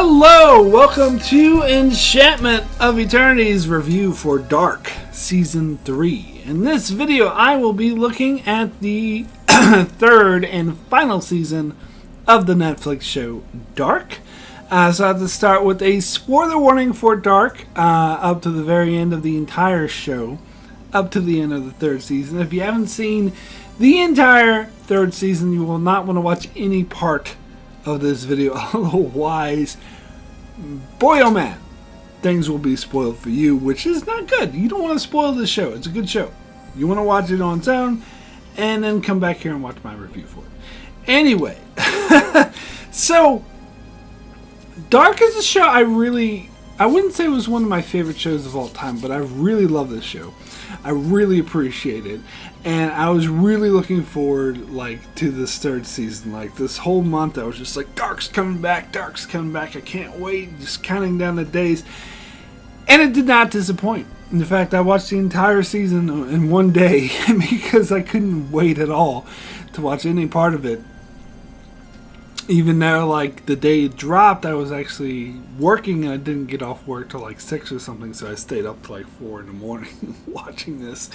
Hello, welcome to Enchantment of Eternity's review for Dark Season 3. In this video, I will be looking at the third and final season of the Netflix show Dark. So I have to start with a spoiler warning for Dark up to the very end of the entire show, up to the end of the third season. If you haven't seen the entire third season, you will not want to watch any part of this video, otherwise, boy oh man, things will be spoiled for you, which is not good. You don't want to spoil this show. It's a good show. You want to watch it on its own, and then come back here and watch my review for it. Anyway, so, Dark is a show I wouldn't say it was one of my favorite shows of all time, but I really love this show. I really appreciate it. And I was really looking forward, to this third season. This whole month, I was just like, Dark's coming back, I can't wait, just counting down the days. And it did not disappoint. In fact, I watched the entire season in one day because I couldn't wait at all to watch any part of it. Even though, the day it dropped, I was actually working and I didn't get off work till 6 or something, so I stayed up till 4 in the morning watching this.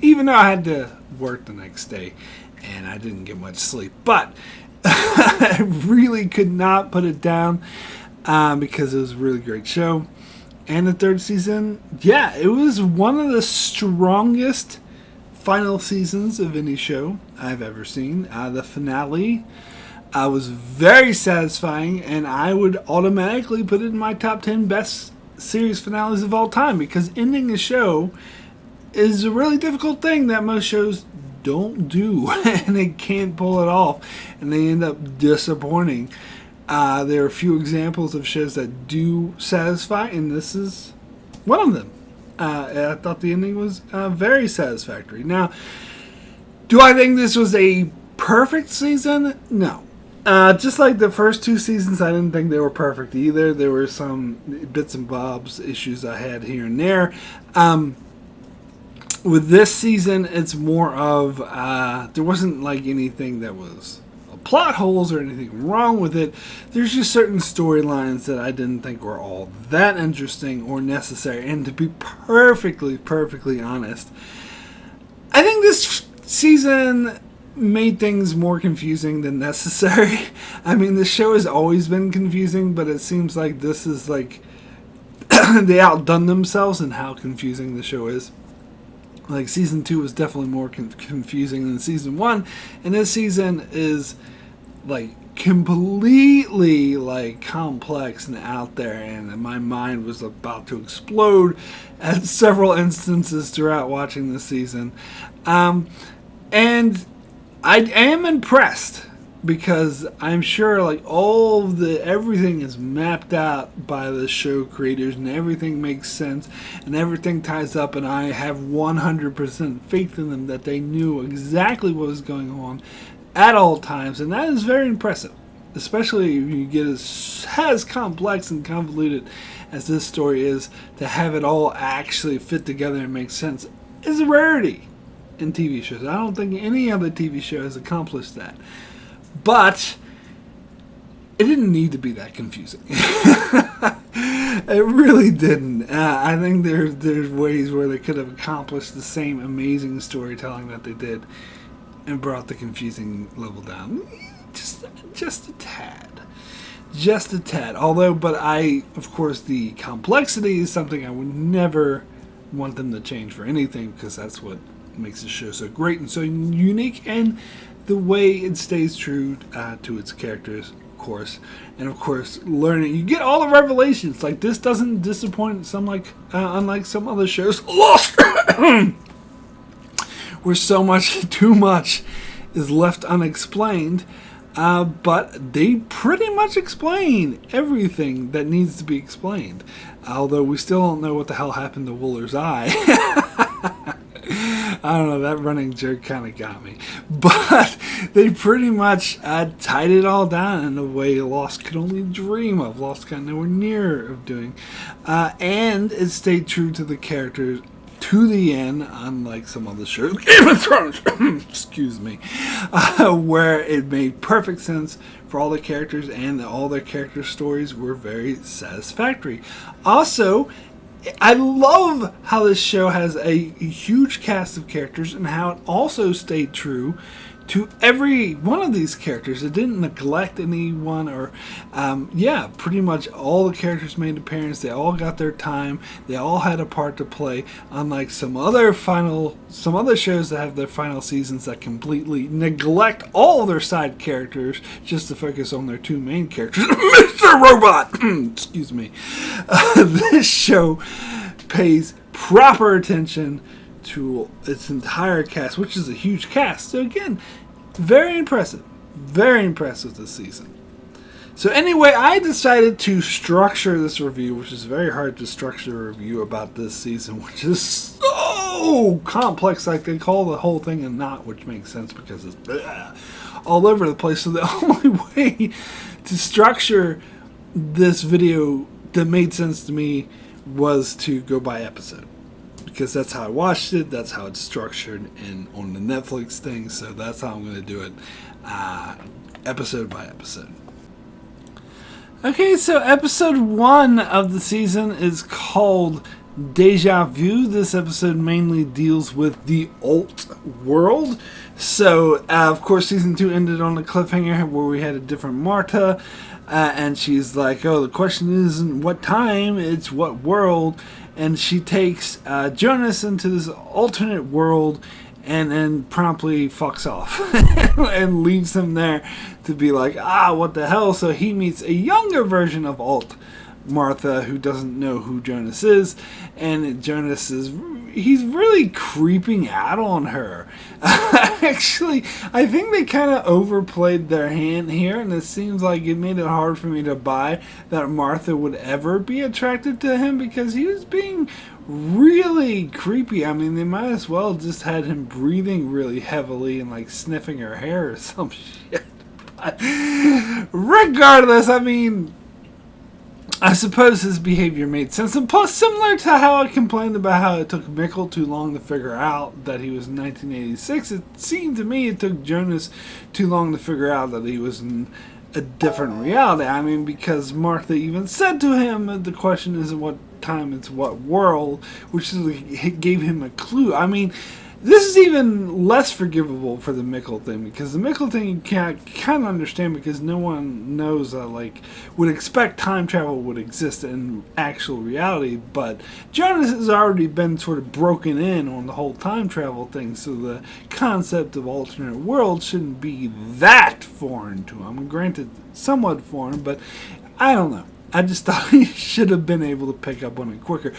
Even though I had to work the next day and I didn't get much sleep. But I really could not put it down because it was a really great show. And the third season, yeah, it was one of the strongest final seasons of any show I've ever seen. The finale was very satisfying, and I would automatically put it in my top 10 best series finales of all time, because ending a show is a really difficult thing that most shows don't do, and they can't pull it off, and they end up disappointing. There are a few examples of shows that do satisfy, and this is one of them. I thought the ending was very satisfactory. Now, do I think this was a perfect season? No. Just like the first two seasons, I didn't think they were perfect either. There were some bits and bobs issues I had here and there. With this season, it's more of, there wasn't anything that was plot holes or anything wrong with it. There's just certain storylines that I didn't think were all that interesting or necessary. And to be perfectly honest, I think this season made things more confusing than necessary. I mean, the show has always been confusing, but it seems like this is they outdone themselves in how confusing the show is. Season 2 was definitely more confusing than season 1, and this season is completely complex and out there, and my mind was about to explode at several instances throughout watching this season. And I am impressed because I'm sure everything is mapped out by the show creators and everything makes sense and everything ties up, and I have 100% faith in them that they knew exactly what was going on at all times, and that is very impressive, especially if you get as complex and convoluted as this story is. To have it all actually fit together and make sense is a rarity in TV shows. I don't think any other TV show has accomplished that. But it didn't need to be that confusing. It really didn't. I think there's ways where they could have accomplished the same amazing storytelling that they did and brought the confusing level down just a tad. Just a tad. But of course, the complexity is something I would never want them to change for anything, because that's what makes the show so great and so unique, and the way it stays true to its characters, of course. And of course, learning, you get all the revelations. This doesn't disappoint unlike some other shows. Lost! Where so much, too much is left unexplained. But they pretty much explain everything that needs to be explained. Although we still don't know what the hell happened to Wooler's eye. I don't know, that running joke kind of got me. But they pretty much tied it all down in a way Lost could only dream of. Lost got nowhere near of doing. And it stayed true to the characters to the end, unlike some other shows, Game of Thrones, excuse me, where it made perfect sense for all the characters, and all their character stories were very satisfactory. Also, I love how this show has a huge cast of characters and how it also stayed true to every one of these characters. It didn't neglect anyone, or pretty much all the characters made an appearance. They all got their time. They all had a part to play. Unlike some other shows that have their final seasons that completely neglect all their side characters just to focus on their two main characters, Mr. Robot. Excuse me. This show pays proper attention to its entire cast, which is a huge cast. So again, very impressive this season. So anyway, I decided to structure this review, which is very hard to structure a review about this season, which is so complex. Like, they call the whole thing a knot, which makes sense because it's all over the place. So the only way to structure this video that made sense to me was to go by episode, because that's how I watched it. That's how it's structured on the Netflix thing. So that's how I'm going to do it, episode by episode. Okay, so episode 1 of the season is called Deja View. This episode mainly deals with the alt world. So, of course, season 2 ended on a cliffhanger where we had a different Marta. And she's like, oh, the question isn't what time, it's what world. And she takes Jonas into this alternate world and then promptly fucks off and leaves him there to be like, what the hell? So he meets a younger version of Alt Martha who doesn't know who Jonas is, and Jonas he's really creeping out on her. Actually, I think they kind of overplayed their hand here, and it seems like it made it hard for me to buy that Martha would ever be attracted to him, because he was being really creepy. I mean, they might as well just had him breathing really heavily and like sniffing her hair or some shit. But regardless, I mean, I suppose his behavior made sense. And plus, similar to how I complained about how it took Mikkel too long to figure out that he was in 1986, it seemed to me it took Jonas too long to figure out that he was in a different reality. I mean, because Martha even said to him that the question isn't what time, it's what world, which gave him a clue. I mean, this is even less forgivable for the Mikkel thing, because the Mikkel thing you can't kind of understand, because no one knows would expect time travel would exist in actual reality. But Jonas has already been sort of broken in on the whole time travel thing, so the concept of alternate world shouldn't be that foreign to him. Granted, somewhat foreign, but I don't know. I just thought he should have been able to pick up on it quicker.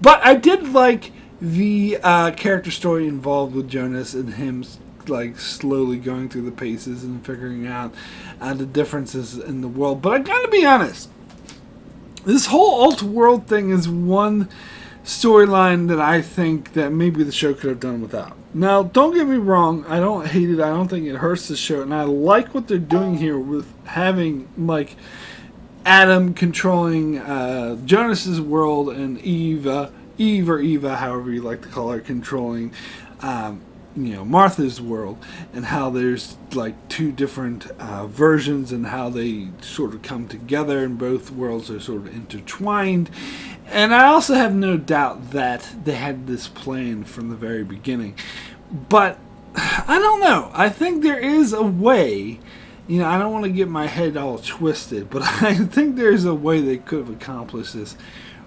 But I did like the character story involved with Jonas and him slowly going through the paces and figuring out the differences in the world. But I gotta be honest, this whole alt world thing is one storyline that I think that maybe the show could have done without. Now, don't get me wrong, I don't hate it, I don't think it hurts the show, and I like what they're doing here with having Adam controlling Jonas's world, and Eve or Eva, however you like to call her, controlling Martha's world, and how there's two different versions and how they sort of come together, and both worlds are sort of intertwined. And I also have no doubt that they had this plan from the very beginning. But I don't know. I think there is a way. I don't want to get my head all twisted, but I think there's a way they could have accomplished this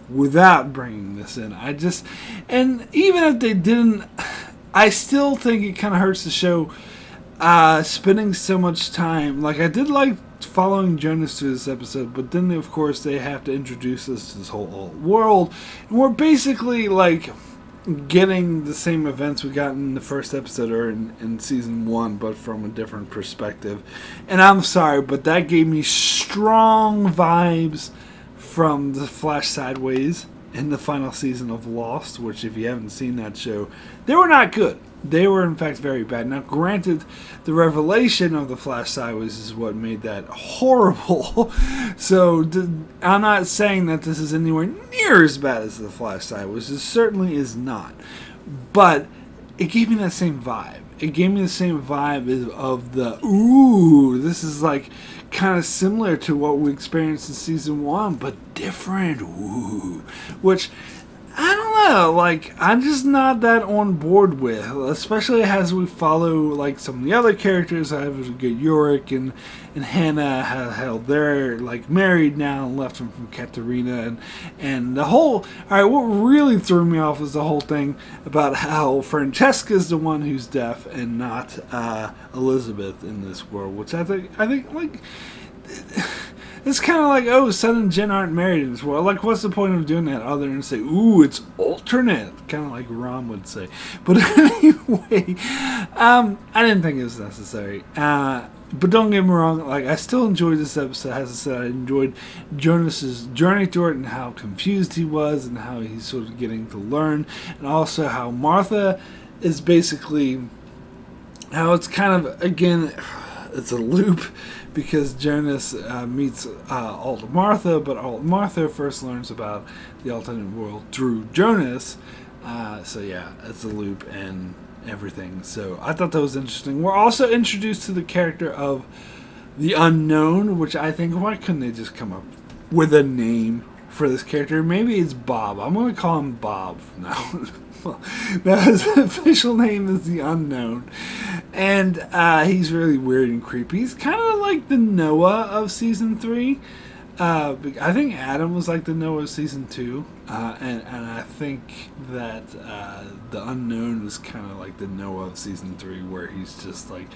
without bringing this in. And even if they didn't, I still think it kind of hurts the show spending so much time. I did like following Jonas through this episode, but then of course they have to introduce us to this whole alt world, and we're basically getting the same events we got in the first episode or in season 1, but from a different perspective. And I'm sorry, but that gave me strong vibes from the Flash Sideways in the final season of Lost, which, if you haven't seen that show, they were not good. They were, in fact, very bad. Now, granted, the revelation of the Flash Sideways is what made that horrible. So, I'm not saying that this is anywhere near as bad as the Flash Sideways. It certainly is not. But it gave me that same vibe. It gave me the same vibe of the, ooh, this is kind of similar to what we experienced in season 1, but different. Ooh. Which, I don't know, like, I'm just not that on board with, especially as we follow, like, some of the other characters. I have good Yorick and Hanna, how they're, like, married now and left from Katarina, and the whole, alright, what really threw me off was the whole thing about how Francesca's the one who's deaf and not Elizabeth in this world, which I think, like, it's kind of like, oh, Son and Jen aren't married in this world. Like, what's the point of doing that other than say, ooh, it's alternate? Kind of like Ron would say. But anyway, I didn't think it was necessary. But don't get me wrong, like, I still enjoyed this episode. As I said, I enjoyed Jonas's journey through it and how confused he was and how he's sort of getting to learn. And also how Martha is basically, how it's kind of, again, it's a loop. Because Jonas meets Alt Martha, but Alt Martha first learns about the alternate world through Jonas. So yeah, it's a loop and everything. So I thought that was interesting. We're also introduced to the character of the Unknown, which I think, why couldn't they just come up with a name for this character? Maybe it's Bob. I'm going to call him Bob now. Now his official name is the Unknown, and he's really weird and creepy. He's kind of like the Noah of season 3. I think Adam was like the Noah of season 2, and I think that the Unknown is kind of like the Noah of season 3, where he's just like,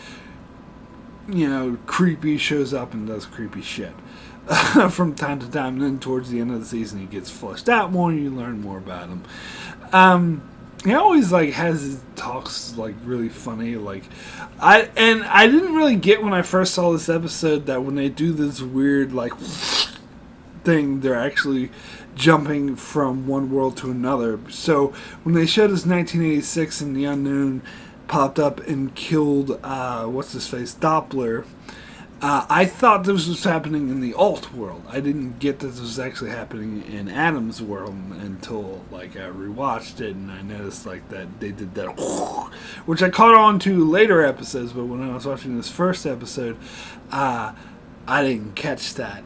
you know, creepy, shows up and does creepy shit from time to time, and then towards the end of the season he gets fleshed out more and you learn more about him. He always like has his talks like really funny, like I didn't really get when I first saw this episode that when they do this weird like thing, they're actually jumping from one world to another. So when they showed us 1986 and the Unknown popped up and killed what's his face, Doppler, I thought this was happening in the alt world. I didn't get that this was actually happening in Adam's world until like I rewatched it and I noticed like that they did that, which I caught on to later episodes. But when I was watching this first episode, I didn't catch that.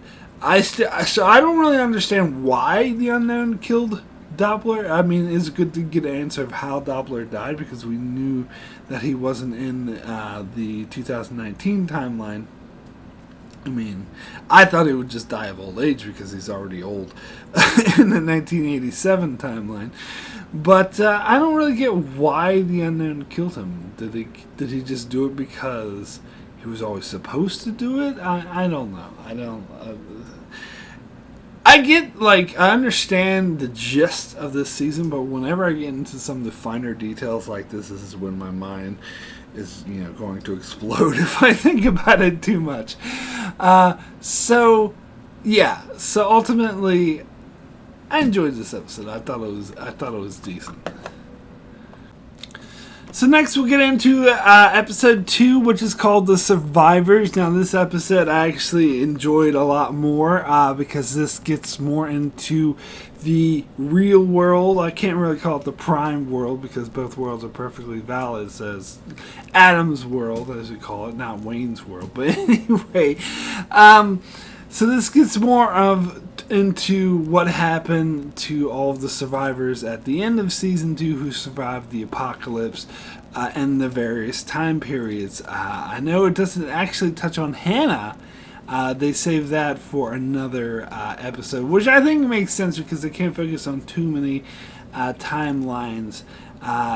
So I don't really understand why the Unknown killed Doppler. I mean, it's good to get an answer of how Doppler died because we knew that he wasn't in the 2019 timeline. I mean, I thought he would just die of old age because he's already old in the 1987 timeline. But I don't really get why the Unknown killed him. Did he just do it because he was always supposed to do it? I don't know. I get, like, I understand the gist of this season, but whenever I get into some of the finer details like this is when my mind is, you know, going to explode if I think about it too much. So ultimately, I enjoyed this episode. I thought it was decent. So next we'll get into episode 2, which is called The Survivors. Now this episode I actually enjoyed a lot more because this gets more into the real world. I can't really call it the prime world because both worlds are perfectly valid. It says Adam's world, as we call it, not Wayne's world. But anyway, so this gets more into what happened to all of the survivors at the end of season 2 who survived the apocalypse and the various time periods. I know it doesn't actually touch on Hanna. They save that for another episode, which I think makes sense because they can't focus on too many timelines.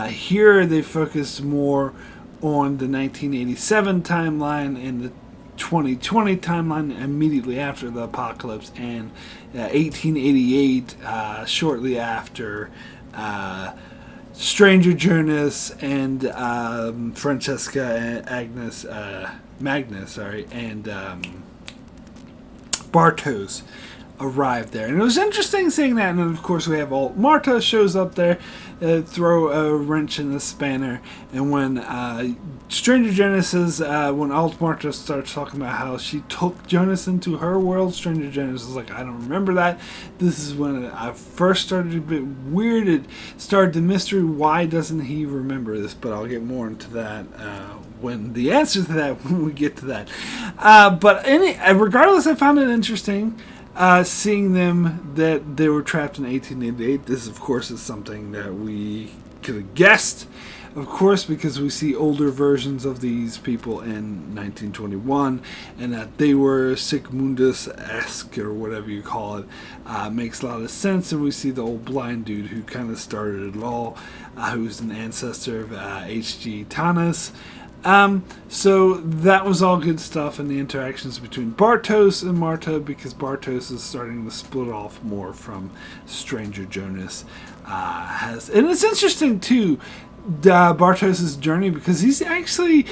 Here they focus more on the 1987 timeline and the 2020 timeline immediately after the apocalypse, and 1888 shortly after Stranger Jonas and Francesca and Magnus, and Bartos arrived there. And it was interesting seeing that. And then, of course, we have Alt Marta shows up there, throw a wrench in the spanner. And when Stranger Jonas when Alt Marta starts talking about how she took Jonas into her world, Stranger Jonas is like, I don't remember that. This is when I first started a bit weird. It started the mystery. Why doesn't he remember this? But I'll get more into that when the answer to that, when we get to that. But regardless, I found it interesting. Seeing them that they were trapped in 1888. This, of course, is something that we could have guessed, of course, because we see older versions of these people in 1921, and that they were Sigmundus-esque, or whatever you call it, makes a lot of sense. And we see the old blind dude who kind of started it all, who's an ancestor of H.G. Tanis. So that was all good stuff, and the interactions between Bartos and Marta, because Bartos is starting to split off more from Stranger Jonas. And it's interesting too, Bartos' journey, because he's actually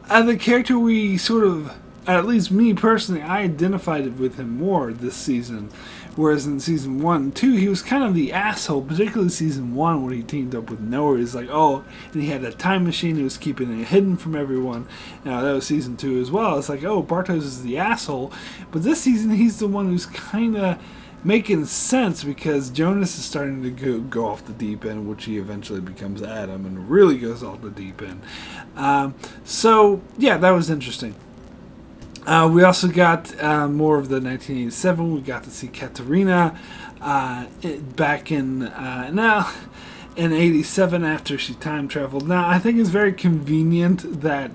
the character we sort of, at least me personally, I identified with him more this season. Whereas in season 1 and 2, he was kind of the asshole, particularly season 1 when he teamed up with Noah. He's like, oh, and he had a time machine, he was keeping it hidden from everyone. Now, that was season 2 as well. It's like, oh, Bartos is the asshole. But this season, he's the one who's kind of making sense, because Jonas is starting to go off the deep end, which he eventually becomes Adam and really goes off the deep end. So, yeah, that was interesting. We also got more of the 1987. We got to see Katarina back in now in 87 after she time traveled. Now, I think it's very convenient that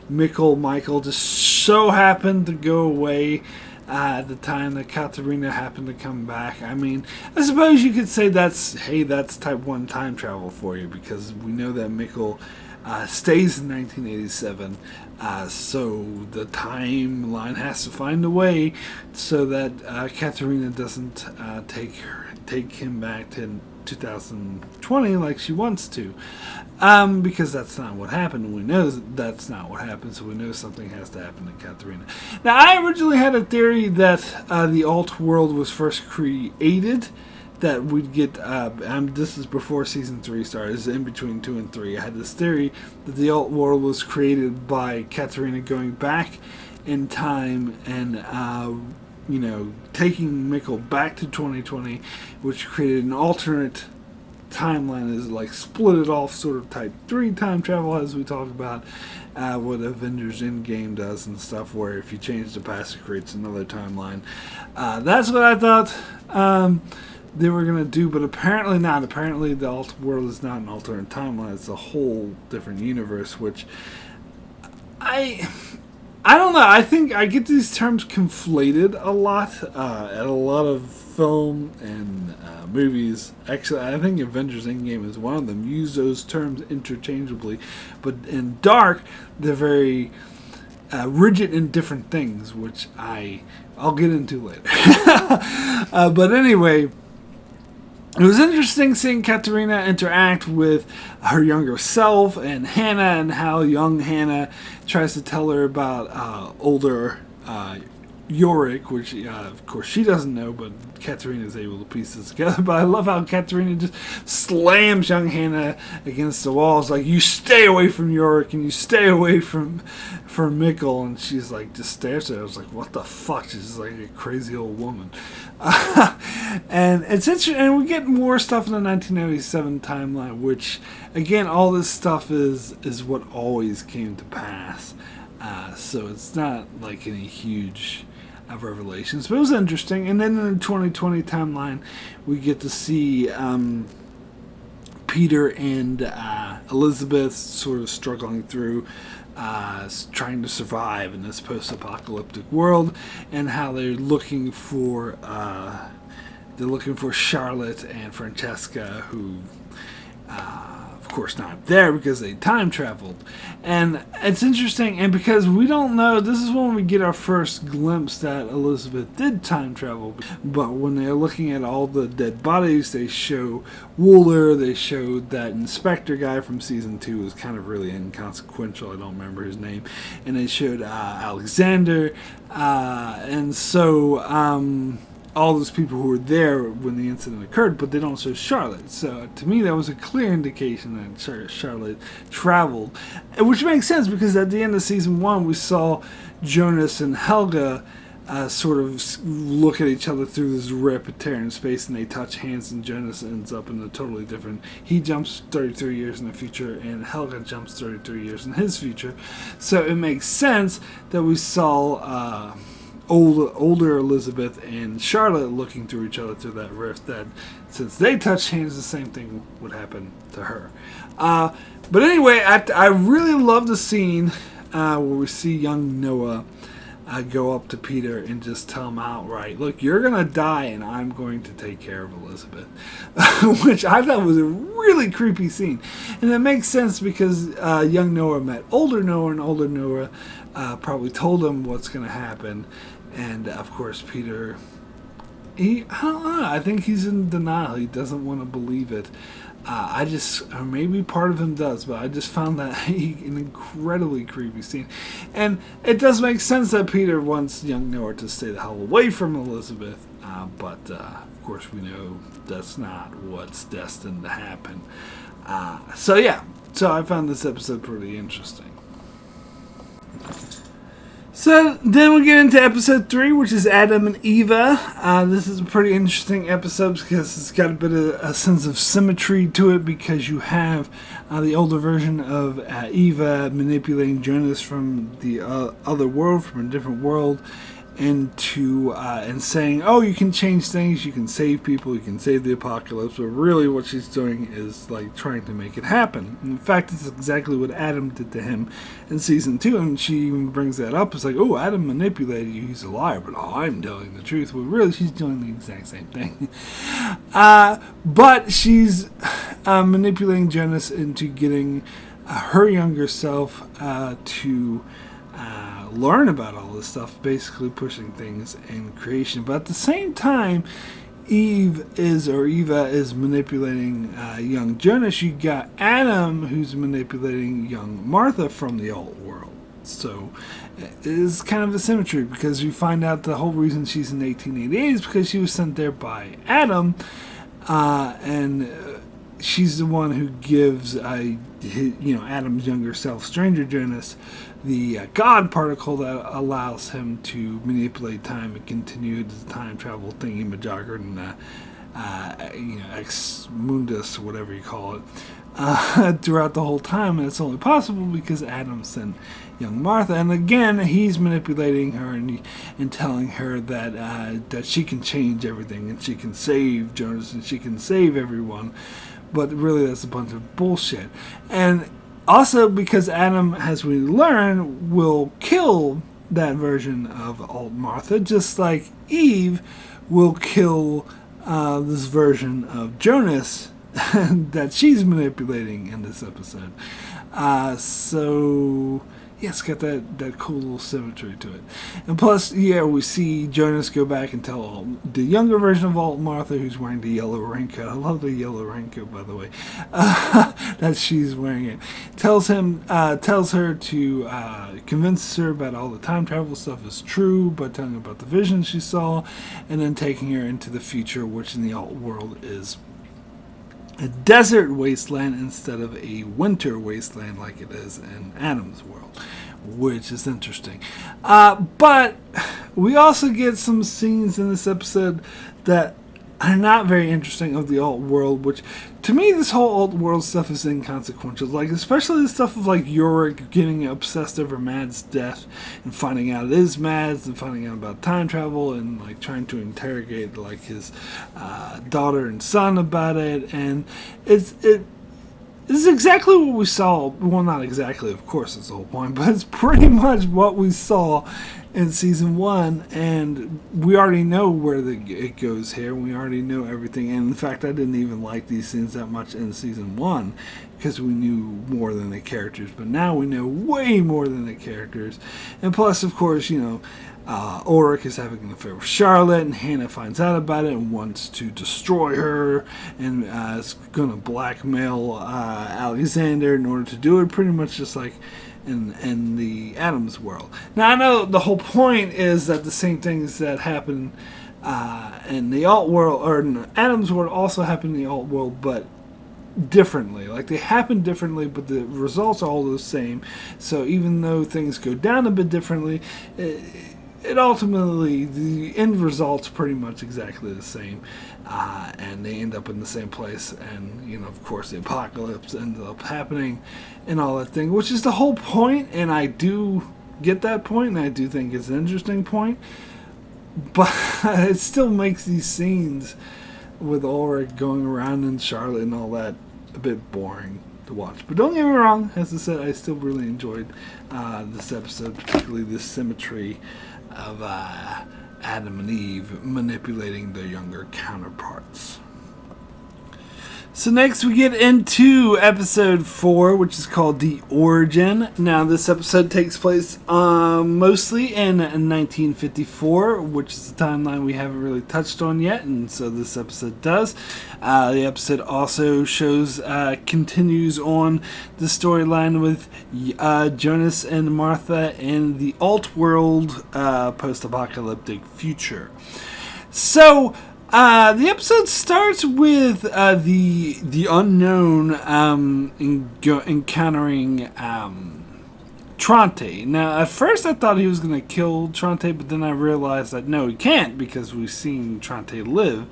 Michael just so happened to go away at the time that Katarina happened to come back. I mean, I suppose you could say that's type 1 time travel for you, because we know that Mikkel stays in 1987, so the timeline has to find a way so that Katarina doesn't take him back to 2020 like she wants to, because that's not what happened. We know that's not what happened, so we know something has to happen to Katarina. Now, I originally had a theory that the alt world was first created, that we'd get, this is before season 3 started, it's in between 2 and 3. I had this theory that the alt world was created by Katarina going back in time and, taking Mikkel back to 2020, which created an alternate timeline, is like split it off, sort of type 3 time travel, as we talk about what Avengers Endgame does and stuff, where if you change the past, it creates another timeline. That's what I thought they were going to do, but apparently not. Apparently the alt world is not an alternate timeline. It's a whole different universe, which I don't know. I think I get these terms conflated a lot at a lot of film and movies. Actually, I think Avengers Endgame is one of them. Use those terms interchangeably, but in Dark, they're very rigid in different things, which I'll get into later. But anyway, it was interesting seeing Katarina interact with her younger self and Hanna, and how young Hanna tries to tell her about older Yorick, which of course she doesn't know, but Katarina is able to piece this together. But I love how Katarina just slams young Hanna against the wall. It's like, you stay away from Yorick and you stay away from Mikkel, and she's like, just stares at her. I was like, what the fuck? She's just like a crazy old woman. And it's interesting, and we get more stuff in the 1997 timeline, which again, all this stuff is what always came to pass. So it's not like any huge revelations, but it was interesting. And then in the 2020 timeline, we get to see Peter and Elizabeth sort of struggling through trying to survive in this post-apocalyptic world, and how they're looking for Charlotte and Francesca, who of course not there because they time traveled. And it's interesting, and because we don't know, this is when we get our first glimpse that Elizabeth did time travel. But when they're looking at all the dead bodies, they show Wooler, they showed that inspector guy from season 2 was kind of really inconsequential, I don't remember his name, and they showed Alexander, and so all those people who were there when the incident occurred, but they don't show Charlotte. So to me, that was a clear indication that Charlotte traveled, which makes sense because at the end of season 1, we saw Jonas and Helga sort of look at each other through this rip and tear in space, and they touch hands, and Jonas ends up in a totally different. He jumps 33 years in the future, and Helga jumps 33 years in his future. So it makes sense that we saw older Elizabeth and Charlotte looking through each other through that rift, that since they touched hands, the same thing would happen to her. But anyway, I really love the scene where we see young Noah go up to Peter and just tell him outright, look, you're going to die and I'm going to take care of Elizabeth. Which I thought was a really creepy scene. And it makes sense because young Noah met older Noah, and older Noah probably told him what's going to happen. And of course, Peter, I don't know, I think he's in denial. He doesn't want to believe it. Or maybe part of him does, but I just found that an incredibly creepy scene. And it does make sense that Peter wants young Noah to stay the hell away from Elizabeth, but of course we know that's not what's destined to happen. So I found this episode pretty interesting. So then we get into episode 3, which is Adam and Eva. This is a pretty interesting episode because it's got a bit of a sense of symmetry to it, because you have the older version of Eva manipulating Jonas from the other world, from a different world, and saying, oh, you can change things, you can save people, you can save the apocalypse, but really what she's doing is like trying to make it happen. In fact, it's exactly what Adam did to him in season 2, and she even brings that up. It's like, oh, Adam manipulated you, he's a liar, but I'm telling the truth. Well, really, she's doing the exact same thing. But she's manipulating Jonas into getting her younger self to learn about all this stuff, basically pushing things in creation. But at the same time, Eva is manipulating young Jonas. You got Adam, who's manipulating young Martha from the old world. So it is kind of a symmetry, because you find out the whole reason she's in 1888 is because she was sent there by Adam, and she's the one who gives Adam's younger self, Stranger Jonas, the God particle that allows him to manipulate time and continue the time travel thingy majogger and ex mundus, whatever you call it, throughout the whole time. And it's only possible because Adam sent young Martha, and again he's manipulating her and telling her that she can change everything, and she can save Jonas, and she can save everyone. But really, that's a bunch of bullshit. And also because Adam, as we learn, will kill that version of Alt Martha, just like Eve will kill this version of Jonas that she's manipulating in this episode. It's got that cool little symmetry to it. And plus, we see Jonas go back and tell the younger version of Alt Martha, who's wearing the yellow raincoat. I love the yellow raincoat, by the way, that she's wearing it. Tells her to convince her about all the time travel stuff is true by telling her about the vision she saw, and then taking her into the future, which in the alt world is a desert wasteland instead of a winter wasteland like it is in Adam's world, which is interesting. But we also get some scenes in this episode that are not very interesting of the alt world, which to me this whole alt world stuff is inconsequential. Like, especially the stuff of like Yorick getting obsessed over Mad's death and finding out it is Mad's, and finding out about time travel, and like trying to interrogate like his daughter and son about it. And this is exactly what we saw. Well, not exactly, of course, that's the whole point, but it's pretty much what we saw in season 1, and we already know where it goes here. We already know everything, and in fact, I didn't even like these scenes that much in season 1 because we knew more than the characters, but now we know way more than the characters. And plus, of course, Ulrich is having an affair with Charlotte, and Hanna finds out about it and wants to destroy her, and is going to blackmail Alexander in order to do it, pretty much just like in the Adams world. Now, I know the whole point is that the same things that happen And the alt world, or Adam's world, also happened in the alt world, but differently. Like, they happen differently, but the results are all the same. So even though things go down a bit differently, it ultimately, the end result's pretty much exactly the same. And they end up in the same place. And, of course, the apocalypse ends up happening and all that thing, which is the whole point. And I do get that point, and I do think it's an interesting point. But it still makes these scenes with Ulrich going around in Charlotte and all that a bit boring to watch. But don't get me wrong, as I said, I still really enjoyed this episode, particularly the symmetry of Adam and Eve manipulating their younger counterparts. So next we get into episode 4, which is called The Origin. Now this episode takes place mostly in 1954, which is a timeline we haven't really touched on yet, and so this episode does. The episode also continues on the storyline with Jonas and Martha in the alt world post-apocalyptic future. So the episode starts with the unknown encountering Tronte. Now, at first I thought he was going to kill Tronte, but then I realized that no, he can't, because we've seen Tronte live.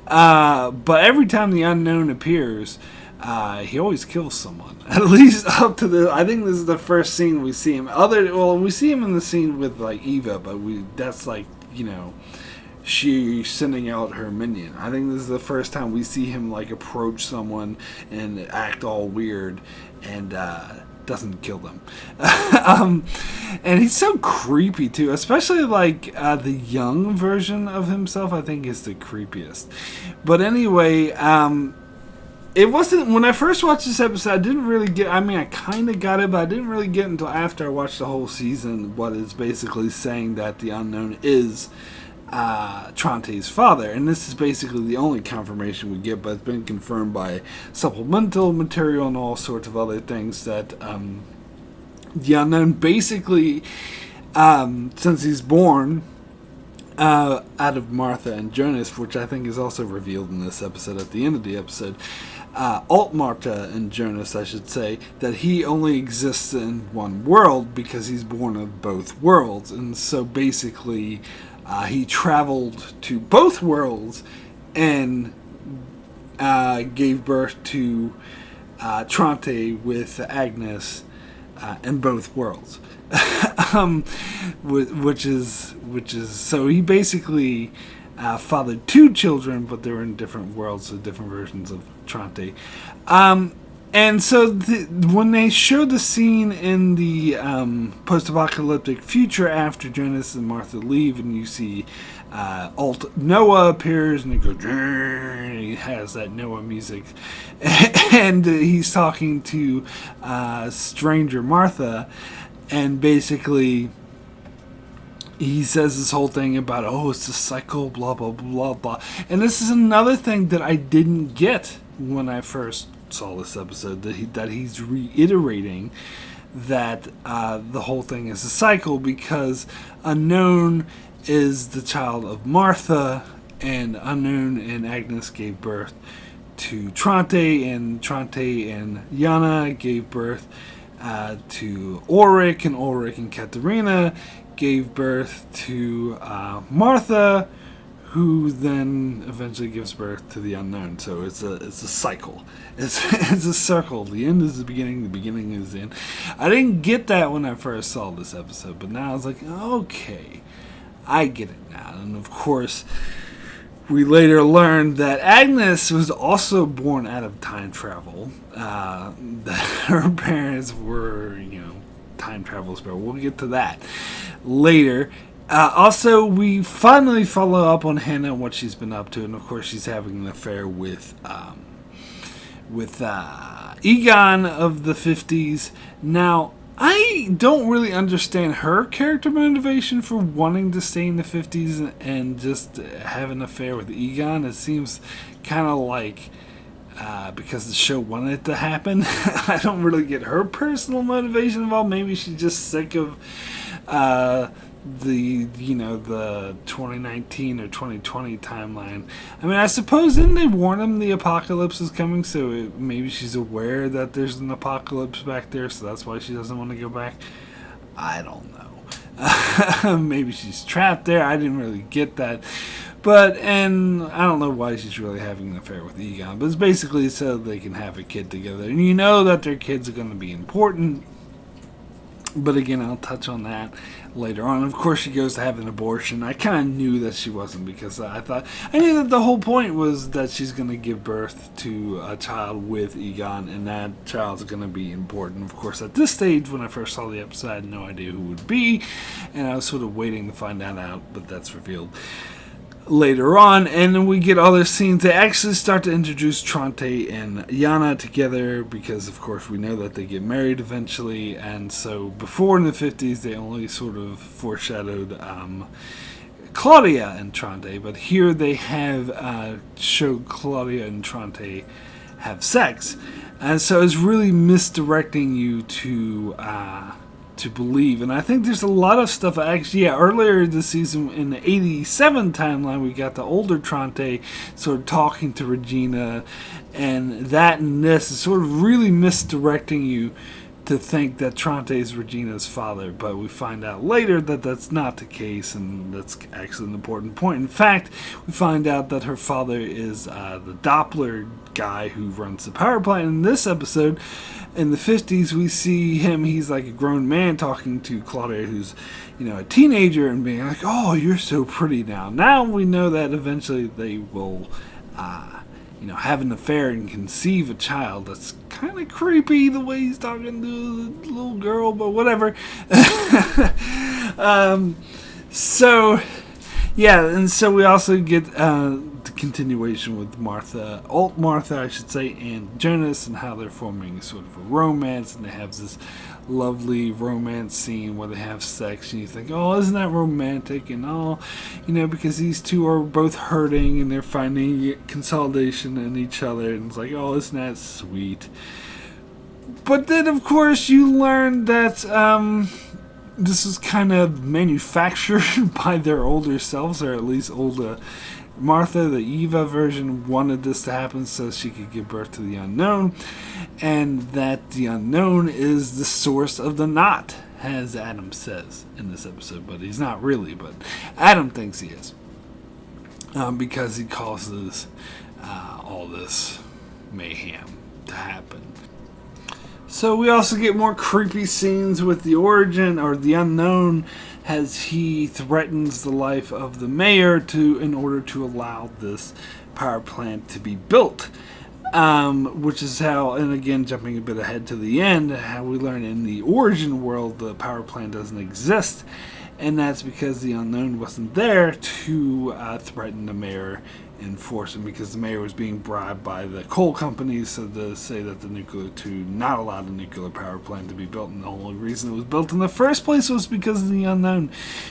But every time the unknown appears, he always kills someone. At least up to I think this is the first scene we see him. We see him in the scene with like Eva, but that's like, she sending out her minion. I think this is the first time we see him like approach someone and act all weird and doesn't kill them. And he's so creepy too, especially like the young version of himself. I think is the creepiest. But anyway, it wasn't, when I first watched this episode, I didn't really get, I kind of got it, but I didn't really get until after I watched the whole season what is basically saying that the unknown is Tronte's father, and this is basically the only confirmation we get, but it's been confirmed by supplemental material and all sorts of other things that the unknown basically, since he's born out of Martha and Jonas, which I think is also revealed in this episode at the end of the episode, alt Martha and Jonas, I should say, that he only exists in one world because he's born of both worlds, and so basically he traveled to both worlds and gave birth to Tronte with Agnes in both worlds. Which is so he basically fathered two children, but they were in different worlds, so different versions of Tronte. And so when they show the scene in the post-apocalyptic future after Jonas and Martha leave, and you see alt Noah appears, and it goes, he has that Noah music, and he's talking to stranger Martha, and basically he says this whole thing about, it's a cycle, blah, blah, blah, blah. And this is another thing that I didn't get when I first saw this episode, that he's reiterating that the whole thing is a cycle, because Unknown is the child of Martha, and Unknown and Agnes gave birth to Tronte, and Tronte and Hanna gave birth to Ulrich, and Ulrich and Katarina gave birth to Martha, who then eventually gives birth to the Unknown. So it's a cycle. It's a circle. The end is the beginning is the end. I didn't get that when I first saw this episode, but now I was like, okay, I get it now. And of course, we later learned that Agnes was also born out of time travel. That her parents were, time travelers, but we'll get to that later. Also, we finally follow up on Hanna and what she's been up to, and of course she's having an affair with Egon of the 50s. Now, I don't really understand her character motivation for wanting to stay in the 50s and just have an affair with Egon. It seems kind of like because the show wanted it to happen. I don't really get her personal motivation involved. Maybe she's just sick of the 2019 or 2020 timeline. I mean, I suppose didn't they warn him the apocalypse is coming, so maybe she's aware that there's an apocalypse back there, so that's why she doesn't want to go back. I don't know. Maybe she's trapped there. I didn't really get that. And I don't know why she's really having an affair with Egon, but it's basically so they can have a kid together. And you know that their kids are going to be important. But again, I'll touch on that later on. Of course, she goes to have an abortion. I kind of knew that she wasn't, because I knew that the whole point was that she's going to give birth to a child with Egon, and that child's going to be important. Of course, at this stage, when I first saw the episode, I had no idea who it would be, and I was sort of waiting to find that out, but that's revealed later on. And then we get other scenes. They actually start to introduce Tronte and Hanna together, because of course we know that they get married eventually. And so before in the 50s they only sort of foreshadowed Claudia and Tronte, but here they have showed Claudia and Tronte have sex, and so it's really misdirecting you to believe. And I think there's a lot of stuff. Actually, earlier this season in the 87 timeline, we got the older Tronte sort of talking to Regina, and that and this is sort of really misdirecting you to think that Tronte is Regina's father, but we find out later that that's not the case, and that's actually an important point. In fact, we find out that her father is the Doppler guy who runs the power plant. In this episode, in the 50s, we see him, he's like a grown man talking to Claudia, who's, a teenager, and being like, oh, you're so pretty now. Now we know that eventually they will, have an affair and conceive a child. That's kind of creepy, the way he's talking to the little girl, but whatever. So we also get the continuation with Martha, I should say, and Jonas, and how they're forming sort of a romance, and they have this lovely romance scene where they have sex, and you think, oh, isn't that romantic, and all, because these two are both hurting and they're finding consolidation in each other, and it's like, oh, isn't that sweet? But then, of course, you learn that this is kind of manufactured by their older selves, or at least older Martha, the Eva version, wanted this to happen so she could give birth to the unknown, and that the unknown is the source of the knot, as Adam says in this episode, but he's not really, but Adam thinks he is, because he causes all this mayhem to happen. So we also get more creepy scenes with the origin, or the unknown, as he threatens the life of the mayor in order to allow this power plant to be built. Which is how, and again, jumping a bit ahead to the end, how we learn in the origin world the power plant doesn't exist, and that's because the unknown wasn't there to threaten the mayor and force him, because the mayor was being bribed by the coal companies so to say that to not allow the nuclear power plant to be built, and the only reason it was built in the first place was because of the unknown,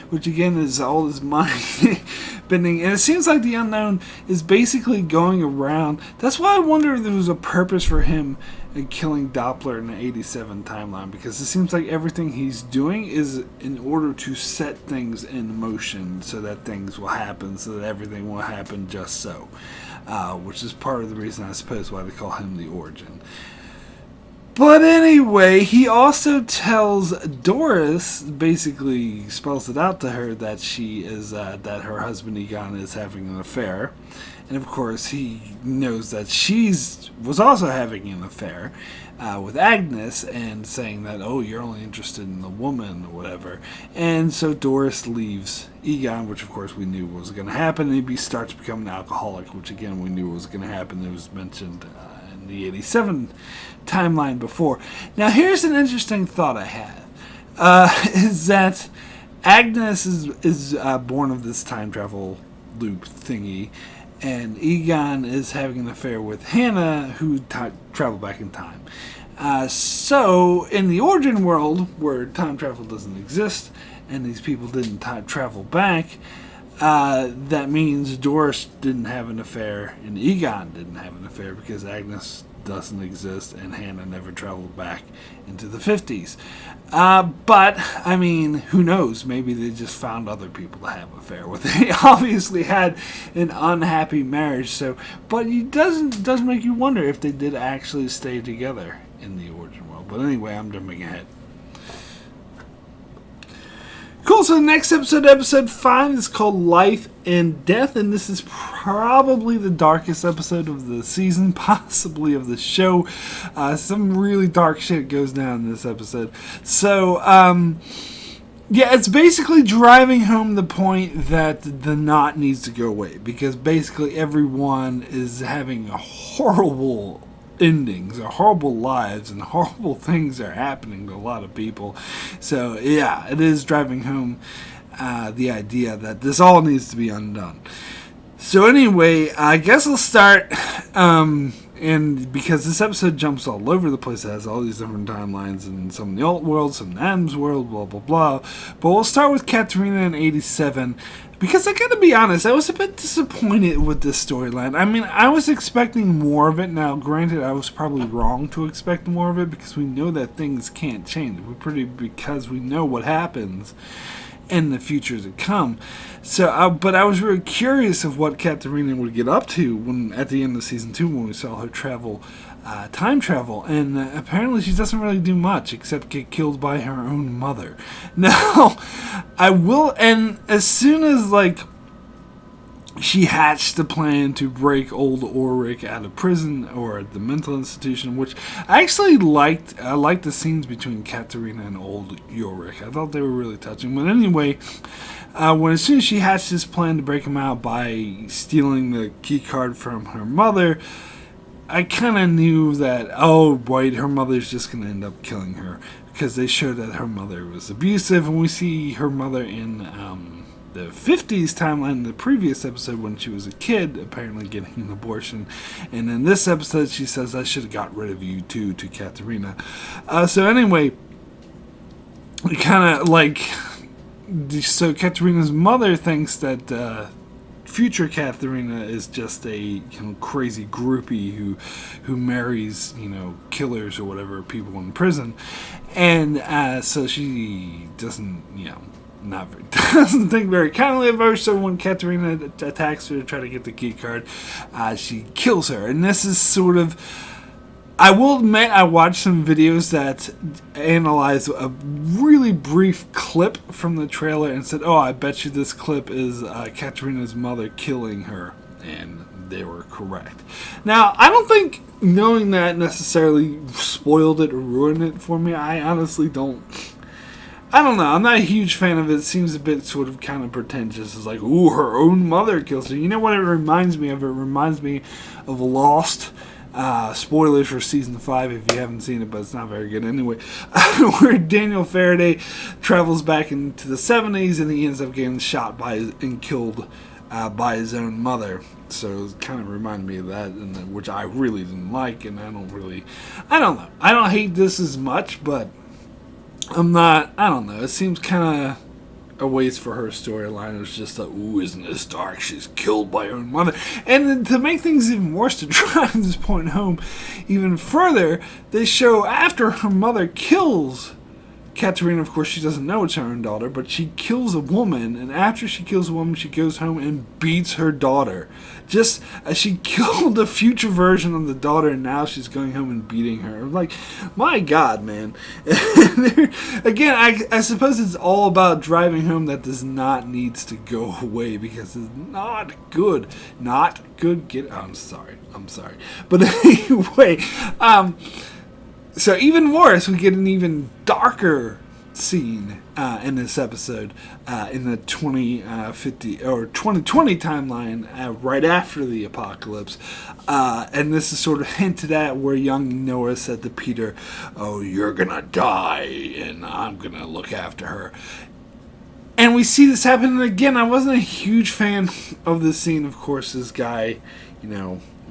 which again is all this mind bending. And it seems like the unknown is basically going around. That's why I wonder if there was a purpose for him in killing Doppler in the 87 timeline, because it seems like everything he's doing is in order to set things in motion so that things will happen, so that everything will happen just so. Which is part of the reason, I suppose, why they call him the Origin. But anyway, he also tells Doris, basically spells it out to her, that she is that her husband Egon is having an affair. And of course, he knows that was also having an affair with Agnes, and saying that, oh, you're only interested in the woman, or whatever. And so Doris leaves Egon, which of course we knew was going to happen, and he starts to become an alcoholic, which again we knew was going to happen. It was mentioned in the 87 timeline before. Now here's an interesting thought I have, is that Agnes is born of this time travel loop thingy, and Egon is having an affair with Hanna, who traveled back in time. So, in the origin world, where time travel doesn't exist, and these people didn't travel back, that means Doris didn't have an affair, and Egon didn't have an affair, because Agnes doesn't exist, and Hanna never traveled back into the 50s. But, I mean, who knows? Maybe they just found other people to have an affair with. They obviously had an unhappy marriage, so, but it does make you wonder if they did actually stay together in the origin world. But anyway, I'm jumping ahead. Cool, so the next episode 5, is called Life and Death, and this is probably the darkest episode of the season, possibly of the show. Some really dark shit goes down in this episode. So, yeah, it's basically driving home the point that the knot needs to go away, because basically everyone is having horrible endings, or horrible lives, and horrible things are happening to a lot of people. So yeah, it is driving home the idea that this all needs to be undone. So anyway, I guess I'll start, and because this episode jumps all over the place, it has all these different timelines, and some in the alt world, some in Adam's world, blah blah blah. But we'll start with Katarina in 87. Because I gotta be honest, I was a bit disappointed with this storyline. I mean, I was expecting more of it. Now, granted, I was probably wrong to expect more of it, because we know that things can't change. Because we know what happens in the future to come. So, but I was really curious of what Katarina would get up to when, at the end of season 2, when we saw her time travel, and apparently she doesn't really do much except get killed by her own mother. Now, and as soon as she hatched the plan to break old Ulrich out of prison or the mental institution, which I actually liked. I liked the scenes between Katarina and old Ulrich. I thought they were really touching. But anyway, as soon as she hatched this plan to break him out by stealing the key card from her mother, I kind of knew that, oh, boy, her mother's just going to end up killing her, because they showed that her mother was abusive, and we see her mother in the 50s timeline in the previous episode when she was a kid, apparently getting an abortion, and in this episode she says, I should have got rid of you too, to Katarina. So anyway, kind of so Katarina's mother thinks that future Katarina is just a crazy groupie who marries killers or whatever, people in prison, and so she doesn't doesn't think very kindly of her. So when Katarina attacks her to try to get the key card, she kills her. And this is sort of, I will admit, I watched some videos that analyzed a really brief clip from the trailer and said, oh, I bet you this clip is Katarina's mother killing her. And they were correct. Now, I don't think knowing that necessarily spoiled it or ruined it for me. I honestly don't. I don't know. I'm not a huge fan of it. It seems a bit sort of kind of pretentious. It's like, ooh, her own mother kills her. You know what it reminds me of? It reminds me of Lost. Spoilers for season 5 if you haven't seen it, but it's not very good anyway. Where Daniel Faraday travels back into the 70s and he ends up getting shot and killed by his own mother. So it kind of reminded me of that, which I really didn't like, and I don't know. I don't hate this as much, but I don't know. It seems kind of a waste for her storyline. It was just like, ooh, isn't this dark? She's killed by her own mother. And then to make things even worse, to drive this point home even further, they show after her mother kills Katarina, of course, she doesn't know it's her own daughter, but she kills a woman, and after she kills a woman, she goes home and beats her daughter. Just as she killed the future version of the daughter, and now she's going home and beating her. I'm like, my God, man. Again, I suppose it's all about driving home that this knot needs to go away, because it's not good. Not good. I'm sorry. But anyway, so even worse, we get an even darker scene in this episode in the 2050 or 2020 timeline right after the apocalypse, and this is sort of hinted at where young Noah said to Peter, "Oh, you're gonna die, and I'm gonna look after her." And we see this happen again. I wasn't a huge fan of this scene. Of course, this guy,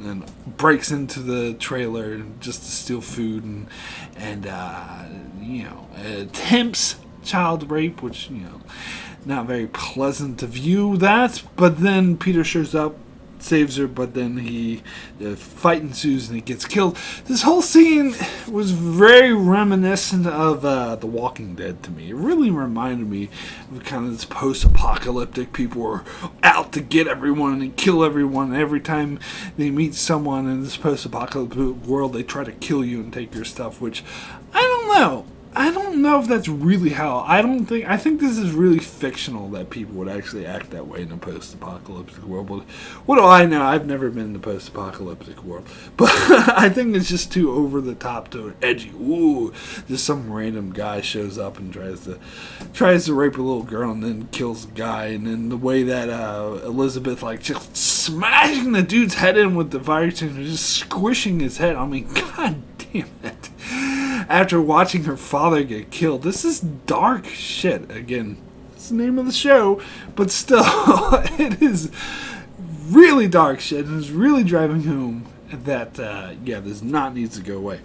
and breaks into the trailer just to steal food and attempts child rape, which not very pleasant to view that. But then Peter shows up, saves her, but then the fight ensues and he gets killed. This whole scene was very reminiscent of The Walking Dead to me. It really reminded me of kind of this post-apocalyptic, people are out to get everyone and kill everyone. Every time they meet someone in this post-apocalyptic world, they try to kill you and take your stuff, which, I don't know. I don't know if that's really how. I think this is really fictional that people would actually act that way in a post-apocalyptic world. But what do I know? I've never been in a post-apocalyptic world. But I think it's just too over the top, too edgy. Ooh, just some random guy shows up and tries to rape a little girl and then kills a guy. And then the way that Elizabeth just smashing the dude's head in with the fire extinguisher, just squishing his head. I mean, god damn it. After watching her father get killed. This is dark shit. Again, it's the name of the show, but still, it is really dark shit, and it's really driving home that, this knot needs to go away.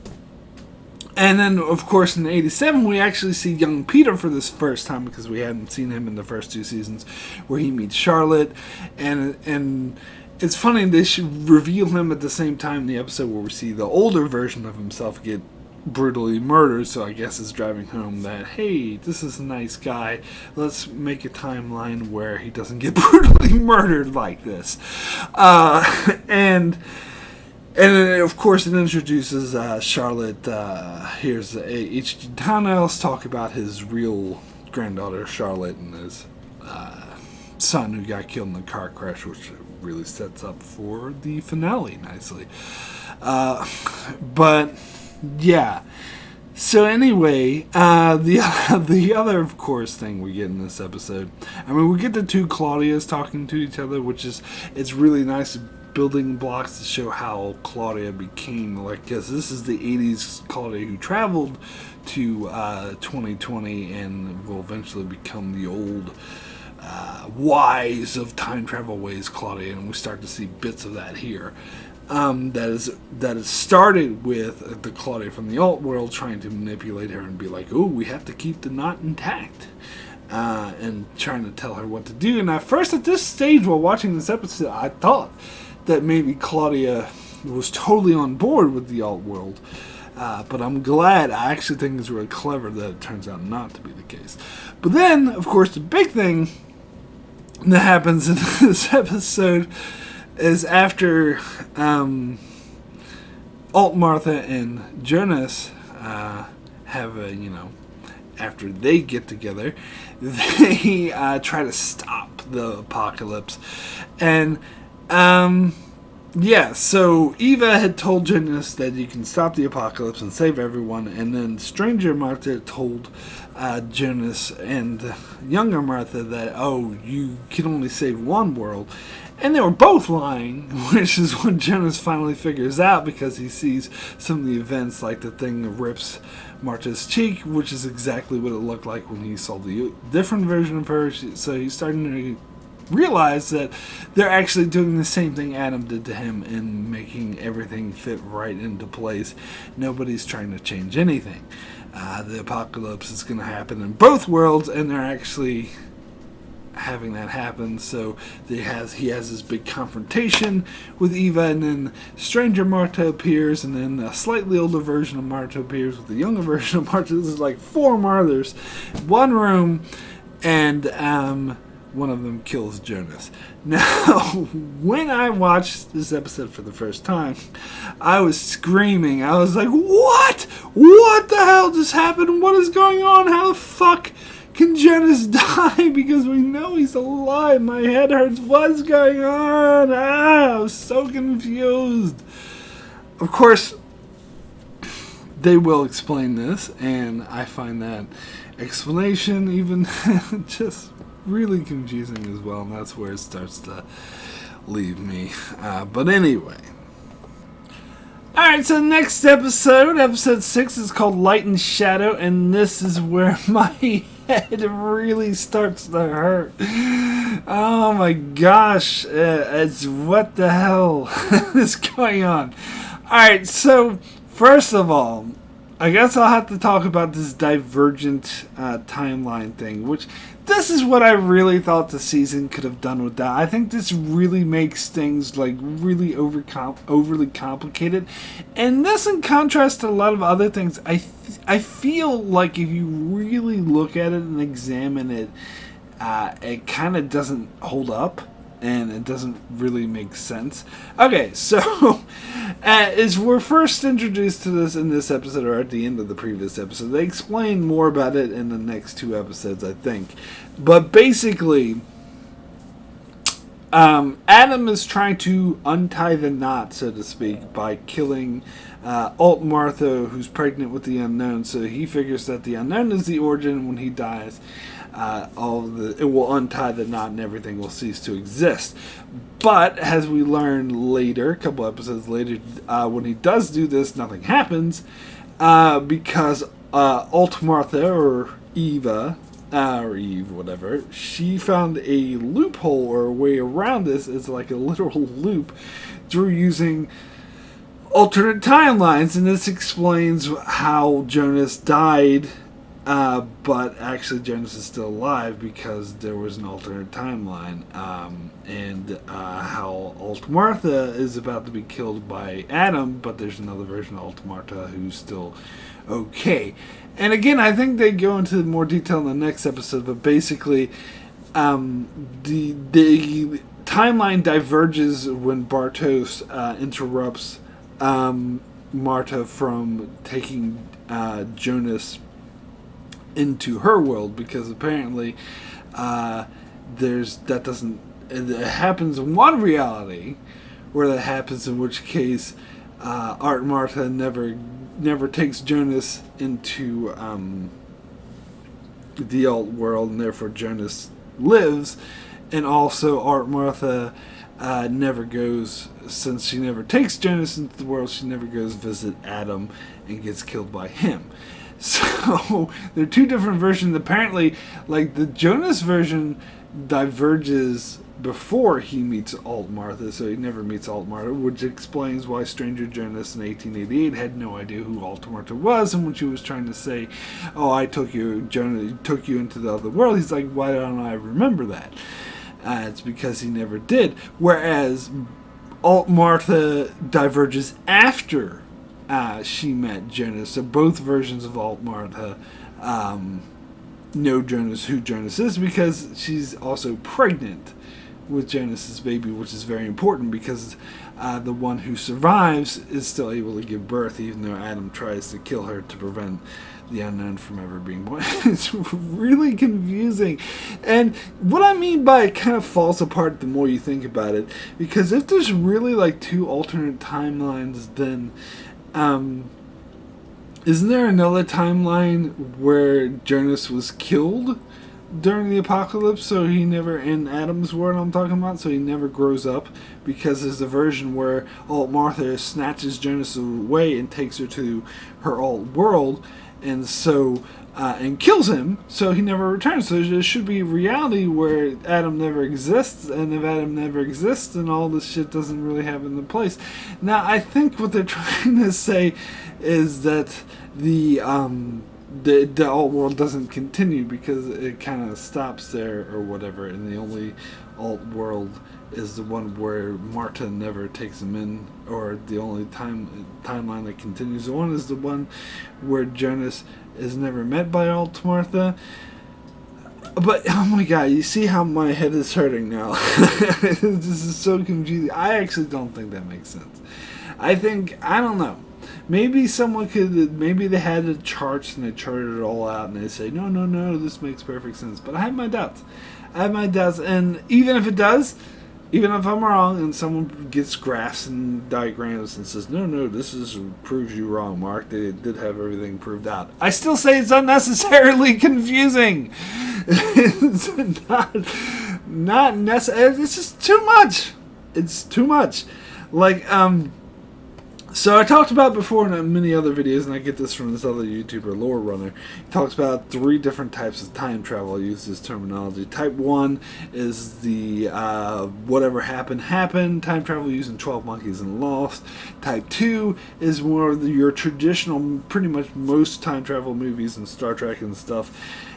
And then, of course, in '87, we actually see young Peter for this first time, because we hadn't seen him in the first 2 seasons, where he meets Charlotte, and it's funny, they should reveal him at the same time in the episode where we see the older version of himself get brutally murdered, so I guess it's driving home that, hey, this is a nice guy, let's make a timeline where he doesn't get brutally murdered like this. And of course it introduces Charlotte. Here's H.G. Hanna. Let's talk about his real granddaughter Charlotte and his son who got killed in the car crash, which really sets up for the finale nicely. But yeah. So anyway, the other, of course, thing we get in this episode, I mean, we get the two Claudias talking to each other, which is, it's really nice building blocks to show how Claudia became, because this is the 80s Claudia who traveled to 2020 and will eventually become the old wise of time travel ways Claudia, and we start to see bits of that here. That is started with the Claudia from the alt world trying to manipulate her and be like, oh, we have to keep the knot intact, and trying to tell her what to do. And at first, at this stage, while watching this episode, I thought that maybe Claudia was totally on board with the alt world, but I'm glad. I actually think it's really clever that it turns out not to be the case. But then, of course, the big thing that happens in this episode is after Alt Martha and Jonas have after they get together, they try to stop the apocalypse. And so Eva had told Jonas that you can stop the apocalypse and save everyone, and then Stranger Martha told Jonas and younger Martha that, oh, you can only save one world. And they were both lying, which is what Jonas finally figures out, because he sees some of the events, like the thing that rips Marta's cheek, which is exactly what it looked like when he saw the different version of her. So he's starting to realize that they're actually doing the same thing Adam did to him and making everything fit right into place. Nobody's trying to change anything. The apocalypse is going to happen in both worlds, and they're actually having that happen. So he has this big confrontation with Eva, and then Stranger Martha appears, and then a slightly older version of Martha appears with the younger version of Martha. This is like 4 Marthas, one room, and one of them kills Jonas. Now, when I watched this episode for the first time, I was screaming. I was like, what? What the hell just happened? What is going on? How the fuck can Jonas die? Because we know he's alive. My head hurts. What's going on? I was so confused. Of course, they will explain this, and I find that explanation even just really confusing as well, and that's where it starts to leave me. But anyway. Alright, so next episode 6, is called Light and Shadow, and this is where my head really starts to hurt. Oh my gosh, it's what the hell is going on? Alright, so first of all, I guess I'll have to talk about this divergent timeline thing, which this is what I really thought the season could have done with that. I think this really makes things like really overly complicated, and this, in contrast to a lot of other things, I feel like if you really look at it and examine it, it kind of doesn't hold up. And it doesn't really make sense. Okay, so as we're first introduced to this in this episode, or at the end of the previous episode, they explain more about it in the next 2 episodes, I think. But basically, Adam is trying to untie the knot, so to speak, by killing Alt Martha, who's pregnant with the unknown. So he figures that the unknown is the origin. When he dies, it will untie the knot and everything will cease to exist. But as we learn later, a couple episodes later, when he does do this, nothing happens because Alt Martha, or Eva, or Eve, whatever, she found a loophole or a way around this. It's like a literal loop through using alternate timelines, and this explains how Jonas died. But actually Jonas is still alive because there was an alternate timeline, and how Alt Martha is about to be killed by Adam, but there's another version of Alt Martha who's still okay. And again, I think they go into more detail in the next episode, but basically the timeline diverges when Bartos interrupts Marta from taking Jonas into her world, because apparently it happens in one reality where that happens, in which case Art Martha never takes Jonas into the alt world, and therefore Jonas lives, and also Art Martha never goes, since she never takes Jonas into the world, she never goes visit Adam and gets killed by him. So there are 2 different versions. Apparently, like, the Jonas version diverges before he meets Alt Martha, so he never meets Alt Martha, which explains why Stranger Jonas in 1888 had no idea who Alt Martha was, and when she was trying to say, "Oh, I took you, Jonas took you into the other world," he's like, "Why don't I remember that?" It's because he never did. Whereas Alt Martha diverges after she met Jonas. So both versions of Alt Martha know who Jonas is, because she's also pregnant with Jonas's baby, which is very important because the one who survives is still able to give birth, even though Adam tries to kill her to prevent the unknown from ever being born. It's really confusing. And what I mean by it kind of falls apart the more you think about it, because if there's really like 2 alternate timelines, then isn't there another timeline where Jonas was killed during the apocalypse, so he never, in Adam's world I'm talking about, so he never grows up, because there's a version where Alt Martha snatches Jonas away and takes her to her alt world, and so and kills him, so he never returns. So there should be a reality where Adam never exists, and if Adam never exists, then all this shit doesn't really have in the place. Now, I think what they're trying to say is that the alt world doesn't continue because it kind of stops there or whatever, and the only alt world is the one where Marta never takes him in, or the only timeline that continues. The one is the one where Jonas is never met by Alt Martha. But oh my god, you see how my head is hurting now. This is so confusing. I actually don't think that makes sense. I don't know. Maybe they had the charts and they charted it all out and they say, no, this makes perfect sense. But I have my doubts. And even if it does, even if I'm wrong and someone gets graphs and diagrams and says, no, this proves you wrong, Mark, they did have everything proved out, I still say it's unnecessarily confusing. It's not necessary. It's just too much. It's too much. Like, So I talked about before in many other videos, and I get this from this other YouTuber, Lore Runner. He talks about 3 different types of time travel. I use this terminology. Type 1 is the whatever happened, time travel using 12 Monkeys and Lost. Type 2 is more of your traditional, pretty much most time travel movies and Star Trek and stuff.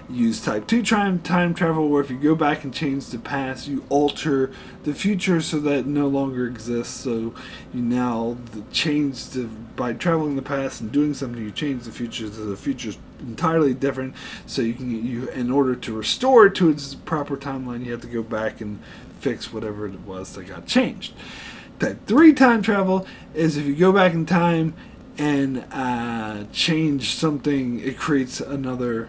Use type 2 time travel, where if you go back and change the past, you alter the future so that it no longer exists. So you now by traveling the past and doing something, you change the future so the future's entirely different. So in order to restore it to its proper timeline, you have to go back and fix whatever it was that got changed. Type 3 time travel is if you go back in time and change something, it creates another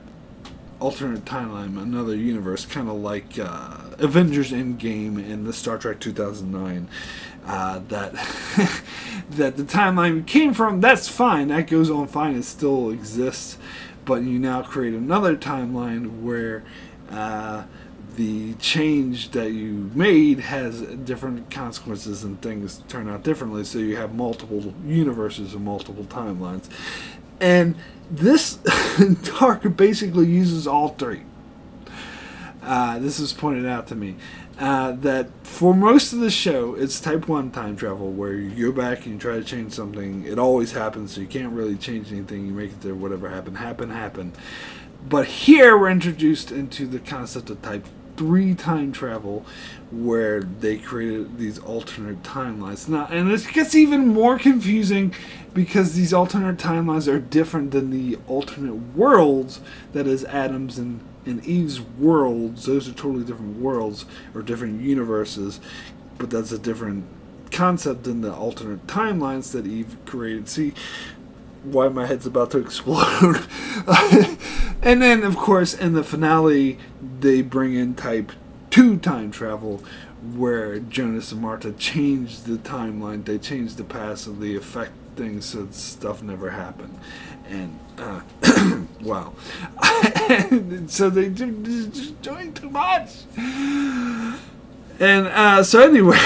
alternate timeline, another universe, kind of like Avengers Endgame in the Star Trek 2009. That that the timeline came from, that's fine, that goes on fine, it still exists, but you now create another timeline where the change that you made has different consequences and things turn out differently, so you have multiple universes and multiple timelines. And this Dark basically uses all 3. This was pointed out to me. That for most of the show, it's type 1 time travel, where you go back and you try to change something. It always happens, so you can't really change anything. You make it there, whatever happened. But here we're introduced into the concept of type 3 time travel, where they created these alternate timelines. Now, and it gets even more confusing because these alternate timelines are different than the alternate worlds, that is Adam's and Eve's worlds. Those are totally different worlds or different universes, but that's a different concept than the alternate timelines that Eve created. See why my head's about to explode. And then, of course, in the finale, they bring in type 2 time travel, where Jonas and Martha changed the timeline. They changed the past, so they affect things so stuff never happened. And, wow. So they just doing too much. And, so anyway,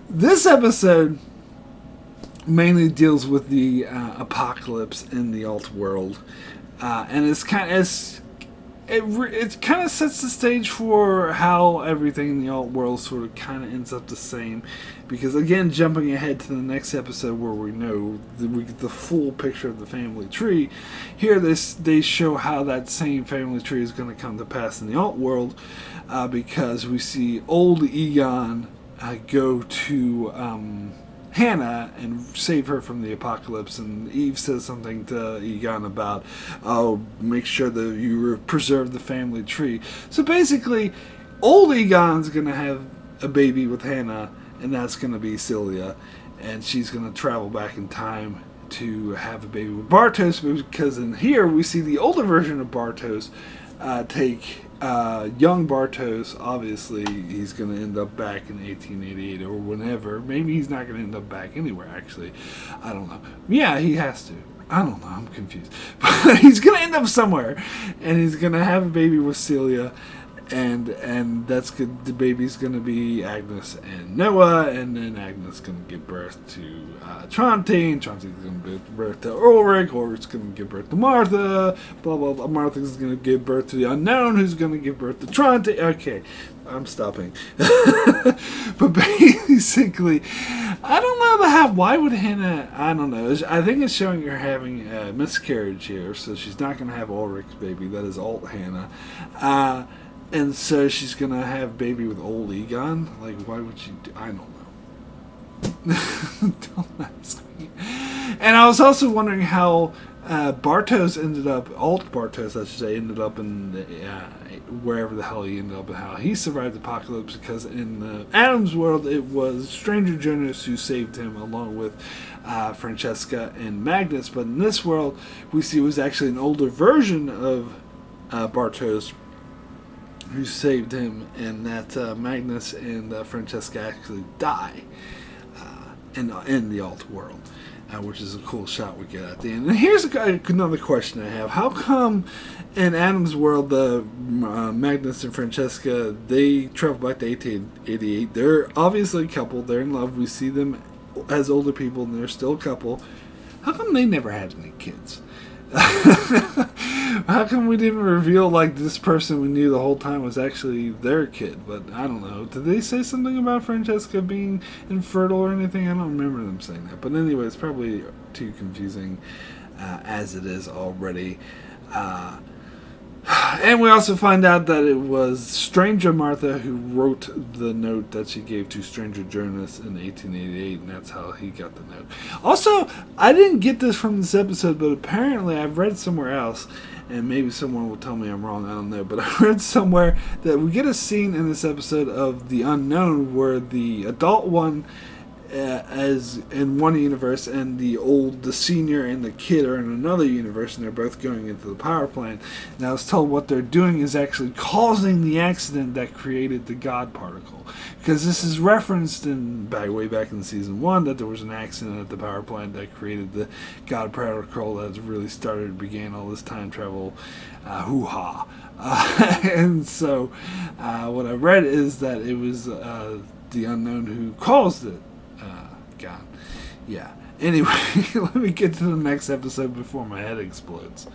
this episode mainly deals with the apocalypse in the alt world, and it kind of sets the stage for how everything in the alt world sort of kind of ends up the same. Because again, jumping ahead to the next episode where we know we get the full picture of the family tree, here they show how that same family tree is going to come to pass in the alt world, because we see old Egon go to Hanna and save her from the apocalypse, and Eve says something to Egon about, oh, make sure that you preserve the family tree. So basically, old Egon's going to have a baby with Hanna, and that's going to be Celia, and she's going to travel back in time to have a baby with Bartos, because in here we see the older version of Bartos take young Bartos. Obviously he's going to end up back in 1888 or whenever. Maybe he's not going to end up back anywhere, actually. I don't know. Yeah, he has to. I don't know, I'm confused. But he's going to end up somewhere, and he's going to have a baby with Celia, and that's good. The baby's going to be Agnes and Noah, and then Agnes is going to give birth to Tronte, and Tronte's going to give birth to Ulrich's going to give birth to Martha, blah, blah, blah. Martha's going to give birth to the unknown, who's going to give birth to Tronte. Okay, I'm stopping. But basically, I don't know why would Hanna, I don't know. I think it's showing her having a miscarriage here, so she's not going to have Ulrich's baby. That is alt Hanna. And so she's going to have baby with old Egon? Like, why would she do... I don't know. Don't ask me. And I was also wondering how Bartos ended up... Alt Bartos, I should say, ended up in wherever the hell he ended up, and how he survived the apocalypse, because in the Adam's world, it was Stranger Jonas who saved him, along with Francesca and Magnus. But in this world, we see it was actually an older version of Bartos who saved him, and that Magnus and Francesca actually die in the alt world, which is a cool shot we get at the end. And here's another question I have. How come in Adam's world, Magnus and Francesca, they travel back to 1888? They're obviously a couple, they're in love, we see them as older people, and they're still a couple. How come they never had any kids? How come we didn't reveal like this person we knew the whole time was actually their kid? But I don't know. Did they say something about Francesca being infertile or anything? I don't remember them saying that. But anyway, it's probably too confusing as it is already. And we also find out that it was Stranger Martha who wrote the note that she gave to Stranger Jonas in 1888, and that's how he got the note. Also, I didn't get this from this episode, but apparently I've read somewhere else, and maybe someone will tell me I'm wrong, I don't know, but I read somewhere that we get a scene in this episode of The Unknown where the adult one as in one universe, and the senior and the kid are in another universe, and they're both going into the power plant. And I was told what they're doing is actually causing the accident that created the God particle, because this is referenced way back in season 1 that there was an accident at the power plant that created the God particle that really began all this time travel hoo-ha. And so what I read is that it was the Unknown who caused it. God. Yeah. Anyway, let me get to the next episode before my head explodes.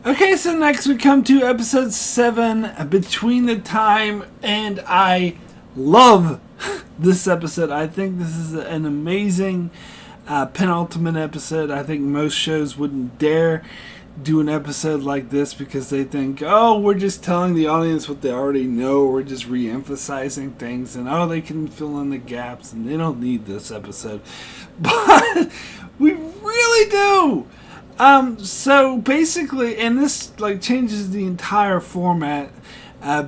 Okay, so next we come to episode 7, Between the Time, and I love this episode. I think this is an amazing penultimate episode. I think most shows wouldn't dare do an episode like this because they think, oh, we're just telling the audience what they already know, we're just re-emphasizing things, and they can fill in the gaps, and they don't need this episode. But we really do. So basically, and this changes the entire format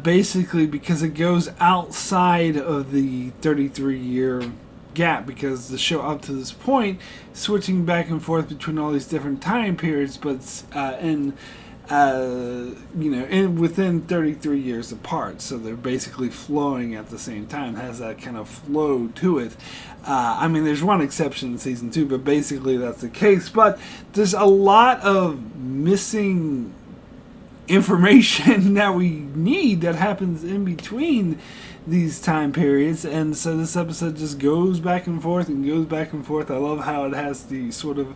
basically because it goes outside of the 33-year gap, because the show up to this point switching back and forth between all these different time periods, but within 33 years apart, so they're basically flowing at the same time. It has that kind of flow to it. There's one exception in season 2, but basically that's the case. But there's a lot of missing information that we need that happens in between these time periods, and so this episode just goes back and forth and goes back and forth. I love how it has the sort of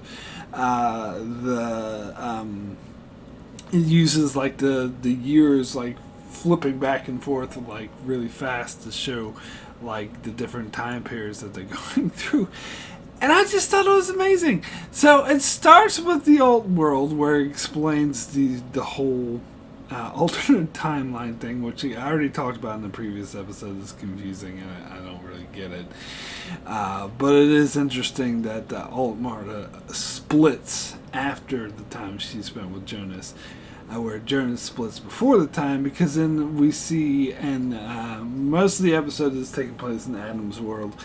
it uses the years flipping back and forth really fast to show the different time periods that they're going through. And I just thought it was amazing. So it starts with the old world, where it explains the whole alternate timeline thing, which I already talked about in the previous episode. It's confusing, and I don't really get it. But it is interesting that Alt Marta splits after the time she spent with Jonas, where Jonas splits before the time, because then we see, and most of the episode is taking place in Adam's world,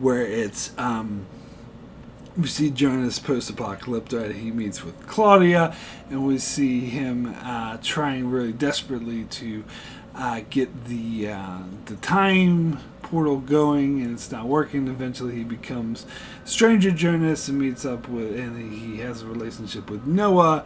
where it's we see Jonas post-apocalyptic. He meets with Claudia, and we see him trying really desperately to get the time portal going, and it's not working. Eventually, he becomes Stranger Jonas and meets up with, and he has a relationship with Noah.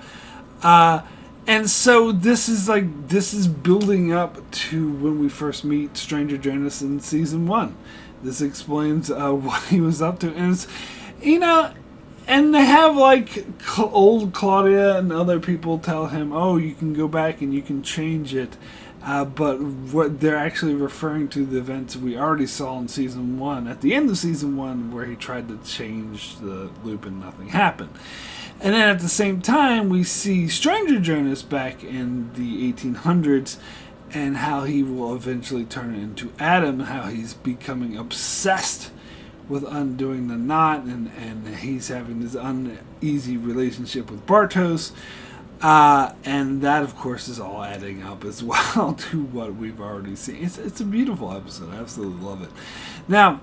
And so this is building up to when we first meet Stranger Jonas in season 1. This explains what he was up to, and it's, and they have old Claudia and other people tell him, oh, you can go back and you can change it, but what they're actually referring to the events we already saw in season 1, at the end of season 1, where he tried to change the loop and nothing happened. And then at the same time, we see Stranger Jonas back in the 1800s, and how he will eventually turn into Adam, and how he's becoming obsessed with undoing the knot, and he's having this uneasy relationship with Bartos, and that of course is all adding up as well to what we've already seen. It's a beautiful episode. I absolutely love it. Now,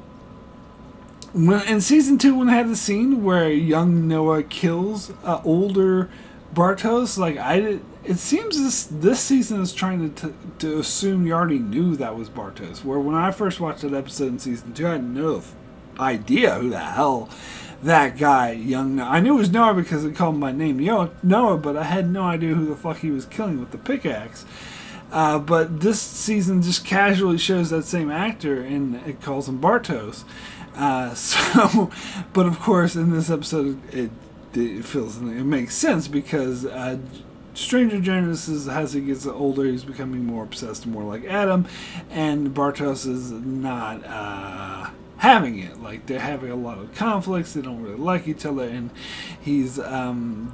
in season 2, when I had the scene where young Noah kills older Bartos, it seems this season is trying to assume you already knew that was Bartos. Where when I first watched that episode in season 2, I had no idea who the hell that guy, young Noah. I knew it was Noah because it called him by name, Noah, but I had no idea who the fuck he was killing with the pickaxe. But this season just casually shows that same actor, and it calls him Bartos. But of course, in this episode, it makes sense because Stranger Jonas as he gets older, he's becoming more obsessed, more like Adam, and Bartos is not having it. Like, they're having a lot of conflicts. They don't really like each other, and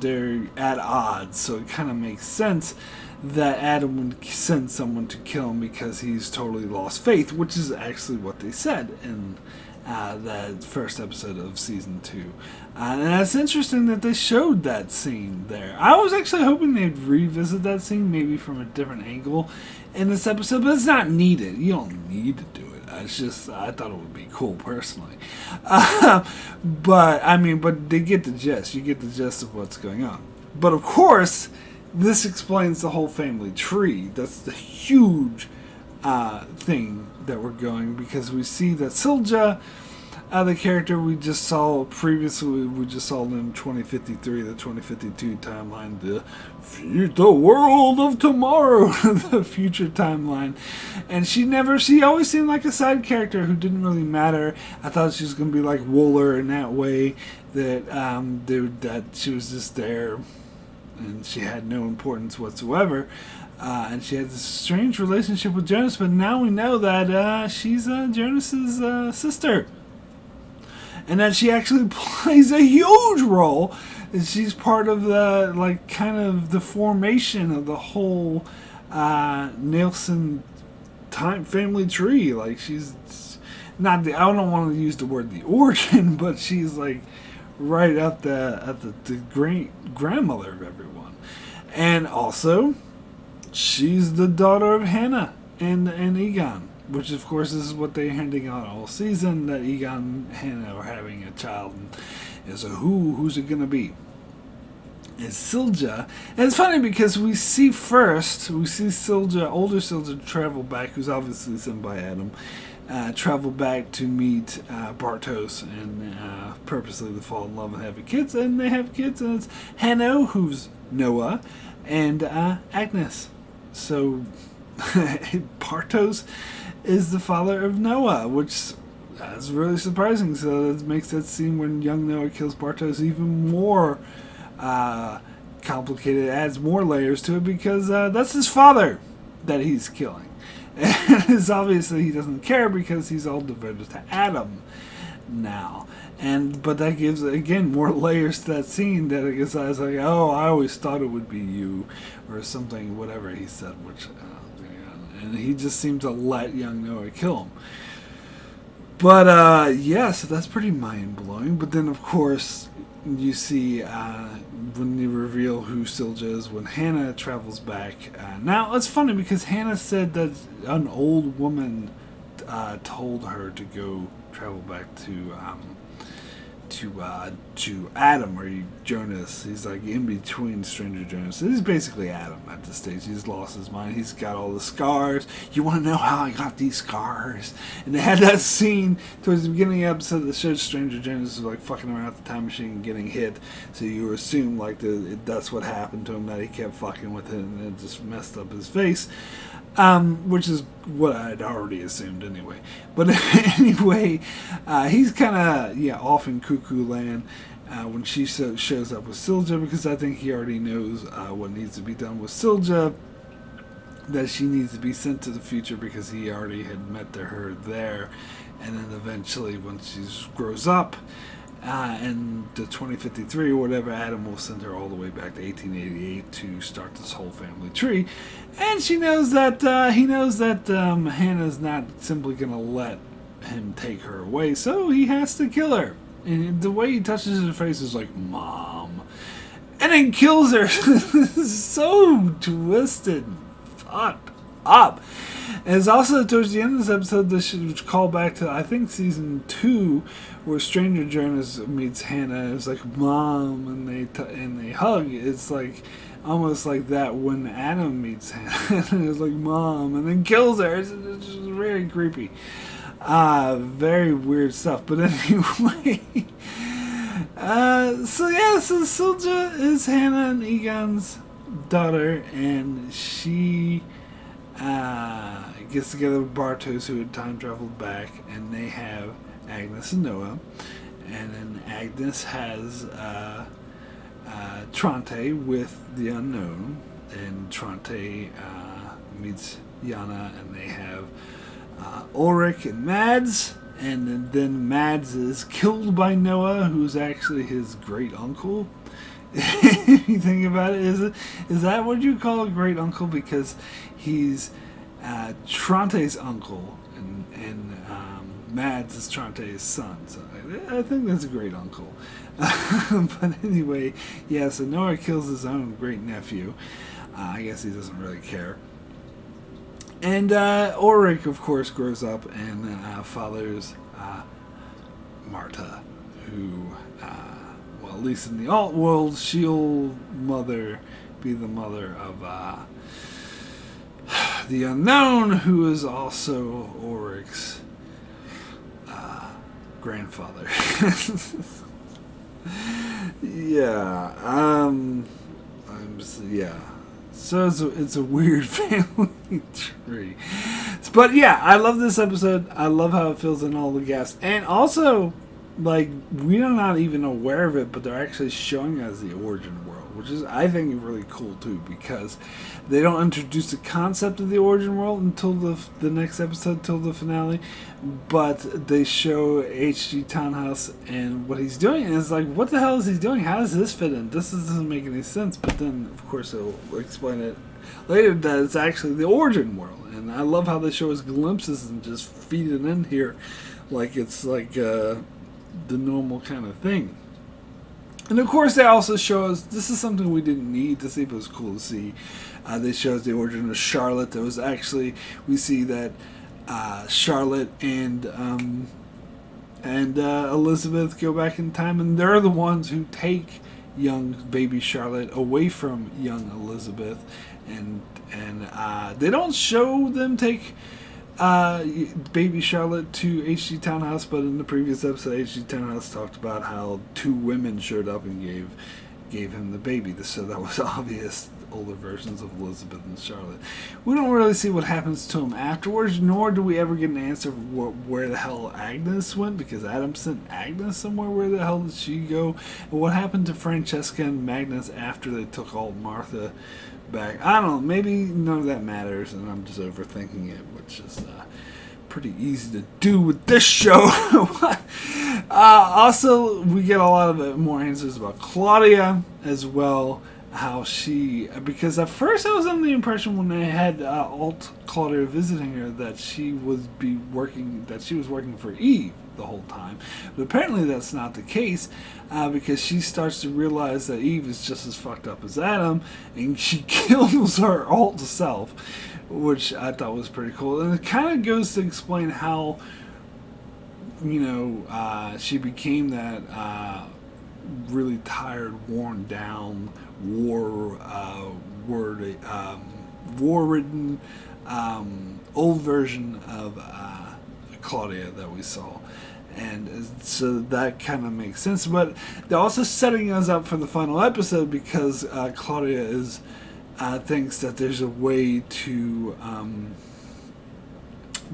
they're at odds. So it kind of makes sense that Adam would send someone to kill him because he's totally lost faith, which is actually what they said in that first episode of season 2. And that's interesting that they showed that scene there. I was actually hoping they'd revisit that scene, maybe from a different angle in this episode, but it's not needed. You don't need to do it. It's just, I thought it would be cool personally. But they get the gist. You get the gist of what's going on. But of course, this explains the whole family tree. That's the huge thing that we're going, because we see that Silja, the character we just saw previously, we just saw in 2053, the 2052 timeline, the world of tomorrow, the future timeline. And she always seemed like a side character who didn't really matter. I thought she was going to be like Wooler in that way, that she was just there and she had no importance whatsoever. And she had this strange relationship with Jonas, but now we know that she's Jonas's sister. And that she actually plays a huge role. And she's part of the, kind of the formation of the whole Nielsen family tree. Like, she's not I don't want to use the word the origin, but she's like right at the great grandmother of everyone. And also, she's the daughter of Hanna and Egon, which of course is what they're hinting on all season, that Egon and Hanna are having a child. And so who's it going to be? It's Silja. And it's funny because we see Silja, older Silja, travel back, who's obviously sent by Adam, travel back to meet Bartos and purposely to fall in love and have kids. And they have kids, and it's Hanna, who's Noah, and Agnes. So Bartos is the father of Noah, which is really surprising. So that makes that scene when young Noah kills Bartos even more complicated. It adds more layers to it because that's his father that he's killing. And it's obviously he doesn't care because he's all devoted to Adam now. But that gives, again, more layers to that scene, that I guess I was like, oh, I always thought it would be you, or something, whatever he said, and he just seemed to let young Noah kill him. But, so that's pretty mind-blowing. But then, of course, you see when they reveal who Silja is, when Hanna travels back. Now, it's funny because Hanna said that an old woman told her to go travel back to Adam, or Jonas. He's like in between Stranger Jonas. He's basically Adam at this stage. He's lost his mind. He's got all the scars. You want to know how I got these scars? And they had that scene towards the beginning of the episode that showed Stranger Jonas was like fucking around with the time machine and getting hit. So you assume like that's what happened to him, that he kept fucking with it and it just messed up his face. Which is what I'd already assumed anyway. But anyway, he's kind of off in cuckoo land when she shows up with Silja, because I think he already knows what needs to be done with Silja, that she needs to be sent to the future because he already had met her there. And then eventually when she grows up, in the 2053 or whatever, Adam will send her all the way back to 1888 to start this whole family tree. And she knows that Hannah's not simply going to let him take her away, so he has to kill her. And the way he touches her face is like, Mom. And then kills her. So twisted. Fucked up. And it's also towards the end of this episode that she call back to, I think, season 2, where Stranger Jonas meets Hanna. It's like, Mom, and they hug. It's like almost like that when Adam meets Hanna. It's like, Mom, and then kills her. It's just very creepy. Very weird stuff. But anyway, so Silja is Hanna and Egon's daughter, and she gets together with Bartos, who had time traveled back, and they have Agnes and Noah. And then Agnes has Trante with the unknown. And Trante meets Hanna, and they have Ulrich and Mads. And then Mads is killed by Noah, who's actually his great uncle. If you think about it, is that what you call a great uncle? Because he's Trante's uncle, and Mads is Trante's son. So I think that's a great uncle. But anyway, yeah. So Noah kills his own great nephew. I guess he doesn't really care. And Ulrich, of course, grows up and fathers Marta, who, well, at least in the alt world, she'll be the mother of the unknown, who is also Ulrich's grandfather. Yeah. Yeah. So it's a weird family tree. But yeah, I love this episode. I love how it fills in all the gaps. And also, like, we are not even aware of it, but they're actually showing us the origin world, which is, I think, really cool too, because they don't introduce the concept of the origin world until the next episode, till the finale, but they show H.G. Townhouse and what he's doing, and it's like, what the hell is he doing? How does this fit in? This doesn't make any sense. But then, of course, they'll explain it later that it's actually the origin world, and I love how they show us glimpses and just feed it in here like it's like the normal kind of thing. And of course, they also show us, this is something we didn't need to see, but it was cool to see. They show us the origin of Charlotte. There was actually, we see that Charlotte and Elizabeth go back in time, and they're the ones who take young baby Charlotte away from young Elizabeth, and they don't show them take baby Charlotte to H.G. Townhouse, but in the previous episode, H.G. Townhouse talked about how two women showed up and gave him the baby. So that was obvious, older versions of Elizabeth and Charlotte. We don't really see what happens to him afterwards, nor do we ever get an answer of where the hell Agnes went, because Adam sent Agnes somewhere. Where the hell did she go? And what happened to Francesca and Magnus after they took all Martha back? I don't know. Maybe none of that matters, and I'm just overthinking it, which is pretty easy to do with this show. Also, we get a lot of more answers about Claudia as well. How she, because at first I was under the impression when they had alt Claudia visiting her that she was working for Eve the whole time, but apparently that's not the case, because she starts to realize that Eve is just as fucked up as Adam, and she kills her alt self, which I thought was pretty cool. And it kind of goes to explain how, she became that really tired, worn down, war-ridden old version of Claudia that we saw. And so that kind of makes sense. But they're also setting us up for the final episode, because Claudia is thinks that there's a way to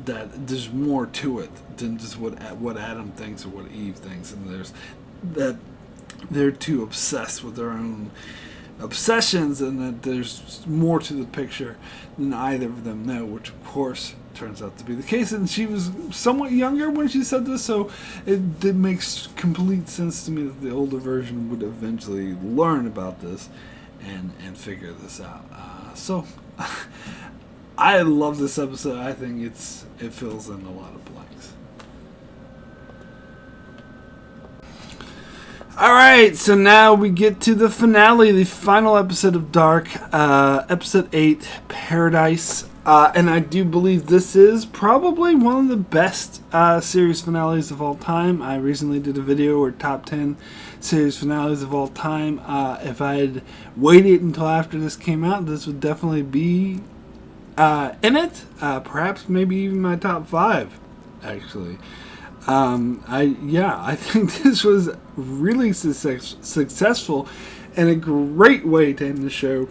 that there's more to it than just what Adam thinks or what Eve thinks, and there's that they're too obsessed with their own obsessions, and that there's more to the picture than either of them know, which of course turns out to be the case. And she was somewhat younger when she said this, so it makes complete sense to me that the older version would eventually learn about this and figure this out. So I love this episode. I think it fills in a lot of blanks. Alright, so now we get to the finale, the final episode of Dark, episode 8, Paradise. And I do believe this is probably one of the best series finales of all time. I recently did a video or top 10 series finales of all time. If I had waited until after this came out, this would definitely be in it. Perhaps maybe even my top 5, actually. I think this was really successful and a great way to end the show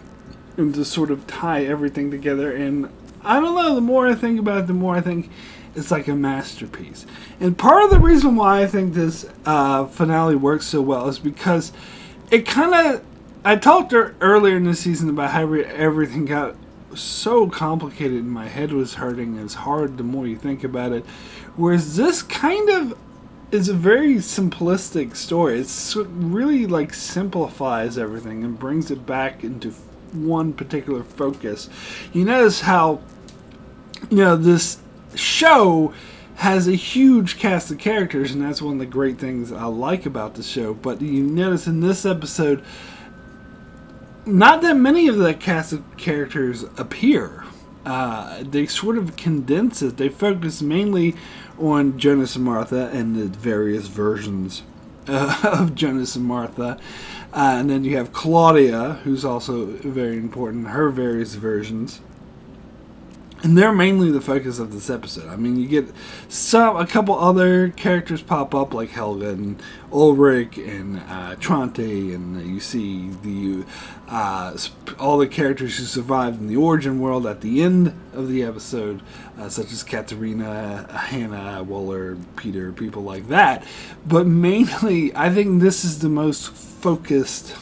and to sort of tie everything together. And I don't know, the more I think about it, the more I think it's like a masterpiece. And part of the reason why I think this finale works so well is because it kind of... I talked earlier in the season about how everything got so complicated and my head was hurting. It's hard the more you think about it. Whereas this kind of is a very simplistic story. It's really like simplifies everything and brings it back into one particular focus. You notice how, this show has a huge cast of characters, and that's one of the great things I like about the show. But you notice in this episode, not that many of the cast of characters appear. They sort of condense it. They focus mainly on Jonas and Martha and the various versions of Jonas and Martha. And then you have Claudia, who's also very important, her various versions. And they're mainly the focus of this episode. I mean, you get a couple other characters pop up, like Helga and Ulrich and Tronte, and you see all the characters who survived in the origin world at the end of the episode, such as Katarina, Hanna, Woller, Peter, people like that. But mainly, I think this is the most focused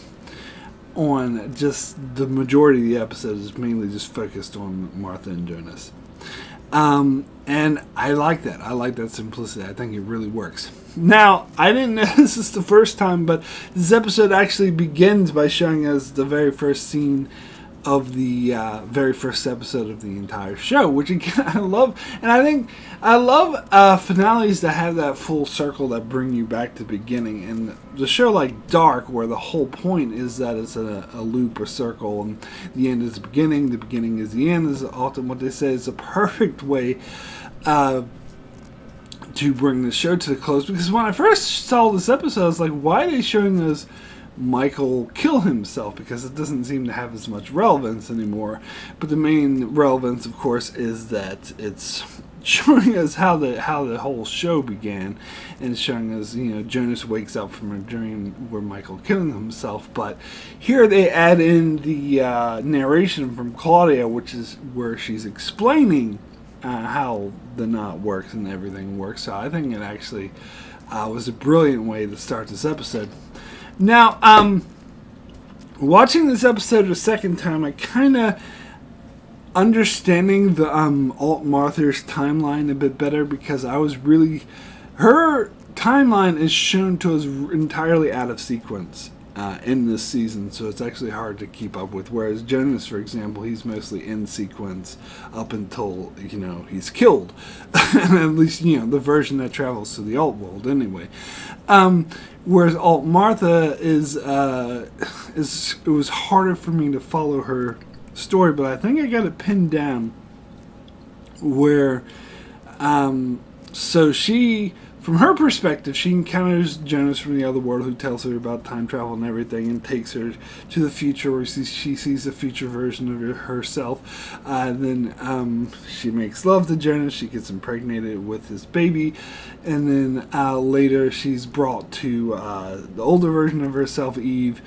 on just the majority of the episode is mainly just focused on Martha and Jonas. And I like that. I like that simplicity. I think it really works. Now, I didn't know this is the first time, but this episode actually begins by showing us the very first scene of the very first episode of the entire show, which again I love. And I love finales that have that full circle that bring you back to the beginning. And the show like Dark, where the whole point is that it's a loop or circle, and the end is the beginning is the end, is often what they say is a perfect way to bring the show to the close. Because when I first saw this episode, I was like, why are they showing us Michael kill himself? Because it doesn't seem to have as much relevance anymore. But the main relevance, of course, is that it's showing us how the whole show began, and showing us, Jonas wakes up from a dream where Michael killing himself. But here they add in the narration from Claudia, which is where she's explaining how the knot works and everything works. So I think it actually was a brilliant way to start this episode. Now, watching this episode a second time, I kind of understanding the Alt Martha's timeline a bit better, because her timeline is shown to us entirely out of sequence in this season, so it's actually hard to keep up with. Whereas Jonas, for example, he's mostly in sequence up until he's killed, at least the version that travels to the Alt world anyway. Whereas Alt Martha it was harder for me to follow her story, but I think I got it pinned down where so she, from her perspective, she encounters Jonas from the other world, who tells her about time travel and everything, and takes her to the future where she sees a future version of herself. Then she makes love to Jonas. She gets impregnated with his baby, and then later she's brought to the older version of herself, Eve,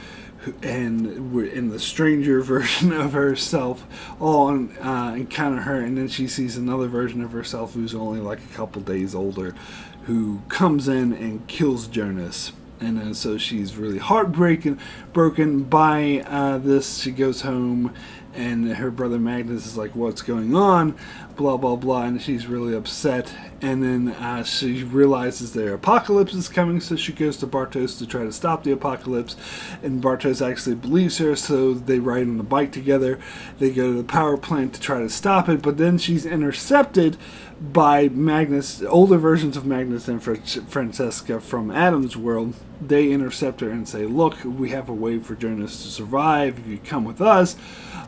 and in the stranger version of herself, all encounter her, and then she sees another version of herself who's only like a couple days older, who comes in and kills Jonas. And then so she's really broken by this. She goes home, and her brother Magnus is like, what's going on? Blah, blah, blah. And she's really upset. And then she realizes their apocalypse is coming, so she goes to Bartos to try to stop the apocalypse. And Bartos actually believes her, so they ride on the bike together. They go to the power plant to try to stop it, but then she's intercepted by Magnus, older versions of Magnus and Francesca from Adam's world. They intercept her and say, look, we have a way for Jonas to survive. If you come with us,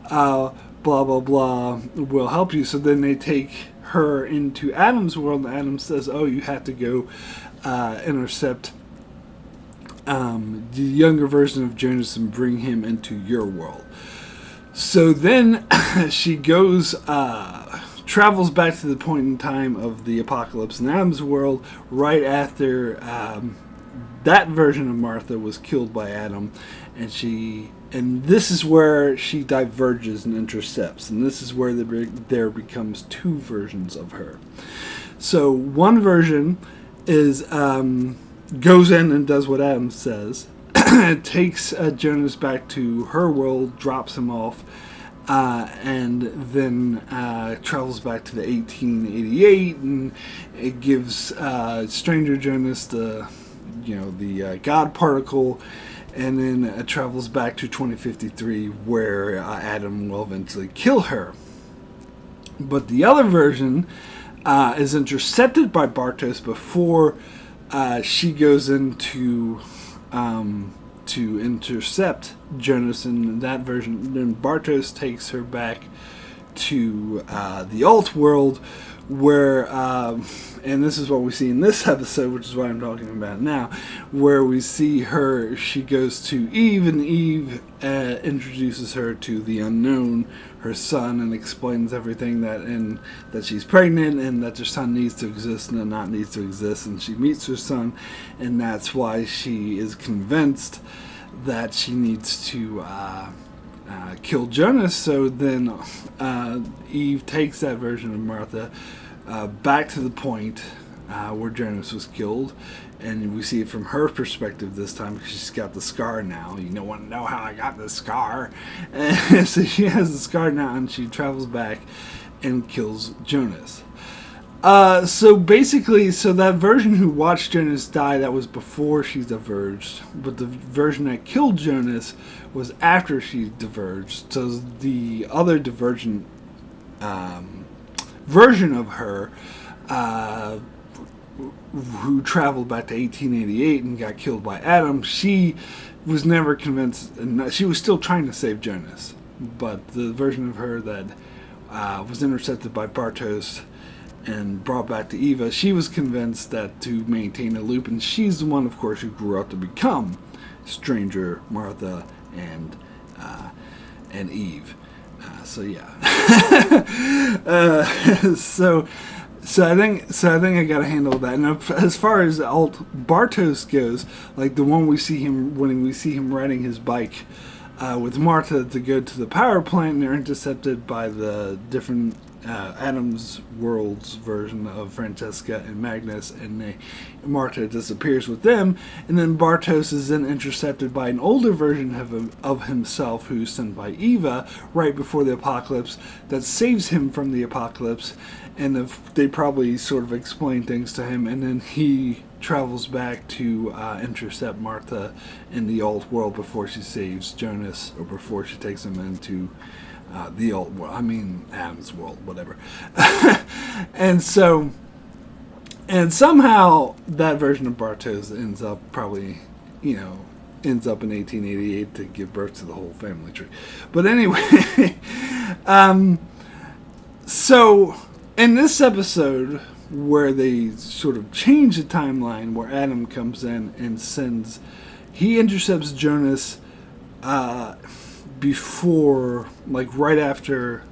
blah, blah, blah, we'll help you. So then they take her into Adam's world, and Adam says, oh, you have to go intercept the younger version of Jonas and bring him into your world. So then she goes... travels back to the point in time of the apocalypse in Adam's world, right after that version of Martha was killed by Adam, and this is where she diverges and intercepts, and this is where there becomes two versions of her. So one version is goes in and does what Adam says. Takes Jonas back to her world, drops him off, and then travels back to the 1888, and it gives Stranger Jonas the God particle, and then travels back to 2053, where Adam will eventually kill her. But the other version is intercepted by Bartos before she goes into to intercept Jonas in that version. Then Bartos takes her back to the alt world, where and this is what we see in this episode, which is what I'm talking about now, where we see her, she goes to Eve, and Eve introduces her to the unknown, her son, and explains everything that she's pregnant, and that her son needs to exist and not needs to exist, and she meets her son, and that's why she is convinced that she needs to kill Jonas. So then Eve takes that version of Martha back to the point where Jonas was killed, and we see it from her perspective this time, because she's got the scar now. You don't want to know how I got the scar. And so she has the scar now, and she travels back and kills Jonas. So basically, that version who watched Jonas die, that was before she diverged, but the version that killed Jonas was after she diverged. So the other divergent version of her, who traveled back to 1888 and got killed by Adam, she was never convinced, and she was still trying to save Jonas. But the version of her that was intercepted by Bartos and brought back to Eva, she was convinced that to maintain a loop, and she's the one, of course, who grew up to become Stranger, Martha, and Eve. So yeah. So I think I gotta handle that. And as far as alt Bartos goes, like the one we see him when we see him riding his bike with Martha to go to the power plant, and they're intercepted by the different Adam's World's version of Francesca and Magnus, and Martha disappears with them, and then Bartos is then intercepted by an older version of himself who's sent by Eva right before the apocalypse that saves him from the apocalypse, and they probably sort of explain things to him, and then he travels back to intercept Martha in the alt world before she saves Jonas, or before she takes him into the alt world. I mean, Adam's world, whatever. and somehow that version of Bartos ends up in 1888 to give birth to the whole family tree. But anyway, so in this episode, where they sort of change the timeline, where Adam comes in and he intercepts Jonas before, like right after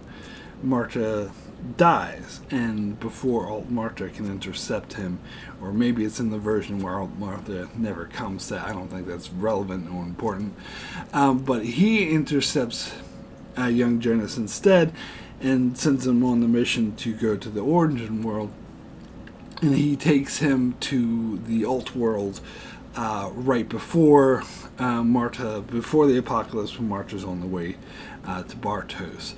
Martha dies, and before Alt Martha can intercept him, or maybe it's in the version where Alt Martha never comes to. I don't think that's relevant or important, but he intercepts young Jonas instead, and sends him on the mission to go to the origin world, and he takes him to the alt world right before Martha, before the apocalypse, when Martha's on the way to Bartos.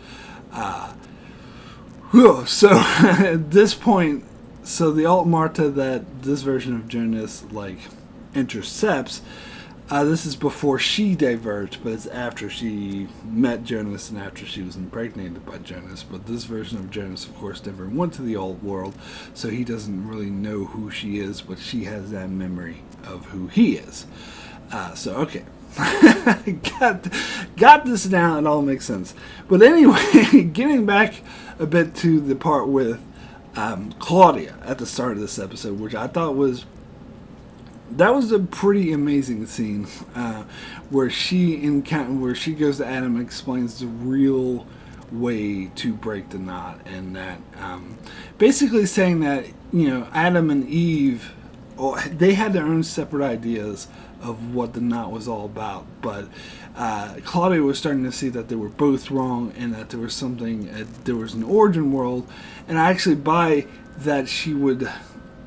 So at this point, so the alt Martha that this version of Jonas intercepts, this is before she diverged, but it's after she met Jonas and after she was impregnated by Jonas. But this version of Jonas, of course, never went to the old world, so he doesn't really know who she is, but she has that memory of who he is. So, okay. got this down, it all makes sense. But anyway, getting back a bit to the part with Claudia at the start of this episode, which I thought was a pretty amazing scene, where she goes to Adam and explains the real way to break the knot, and that basically saying that Adam and Eve they had their own separate ideas of what the knot was all about, but Claudia was starting to see that they were both wrong and that there was something, there was an origin world, and I actually buy that she would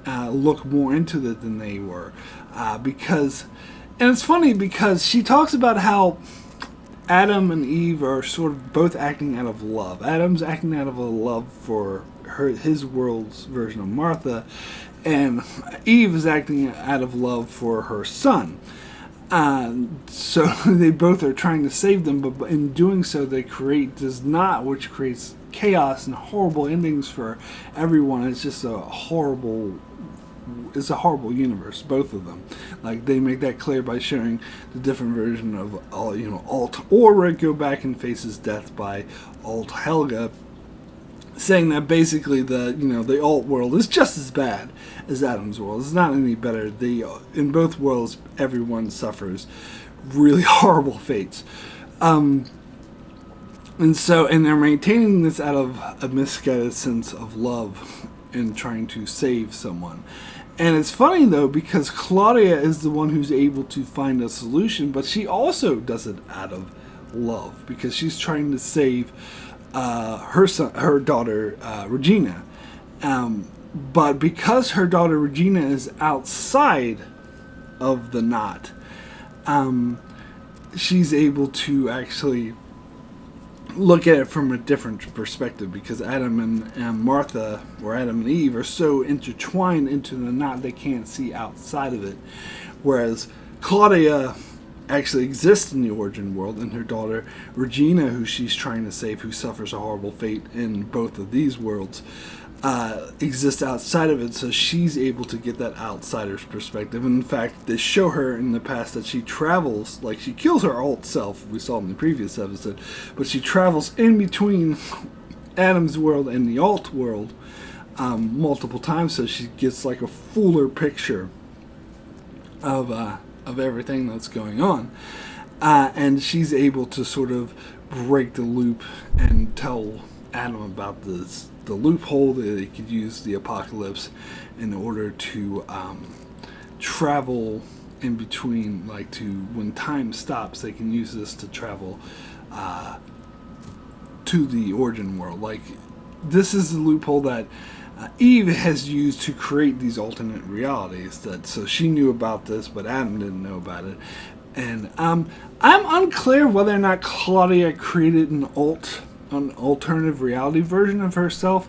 look more into it than they were, because, and it's funny because she talks about how Adam and Eve are sort of both acting out of love. Adam's acting out of a love for his world's version of Martha, and Eve is acting out of love for her son. So they both are trying to save them, but in doing so they create this knot, which creates chaos and horrible endings for everyone. It's just a horrible universe, both of them. Like, they make that clear by showing the different version of Alt Aura go back and faces death by Alt Helga, saying that basically the alt world is just as bad as Adam's world. It's not any better. In both worlds, everyone suffers really horrible fates. And they're maintaining this out of a misguided sense of love and trying to save someone. And it's funny, though, because Claudia is the one who's able to find a solution, but she also does it out of love, because she's trying to save her daughter, Regina. But because her daughter, Regina, is outside of the knot, she's able to actually look at it from a different perspective, because Adam and Martha, or Adam and Eve, are so intertwined into the knot they can't see outside of it, whereas Claudia actually exists in the origin world, and her daughter Regina, who she's trying to save, who suffers a horrible fate in both of these worlds, exists outside of it, so she's able to get that outsider's perspective. And in fact, they show her in the past that she travels, like, she kills her alt self, we saw in the previous episode, but she travels in between Adam's world and the alt world multiple times, so she gets like a fuller picture of everything that's going on, and she's able to sort of break the loop and tell Adam about the loophole that they could use the apocalypse in order to travel in between, like, to when time stops, they can use this to travel to the origin world. Like, this is the loophole that Eve has used to create these alternate realities. So she knew about this, but Adam didn't know about it. And I'm unclear whether or not Claudia created an alternative reality version of herself,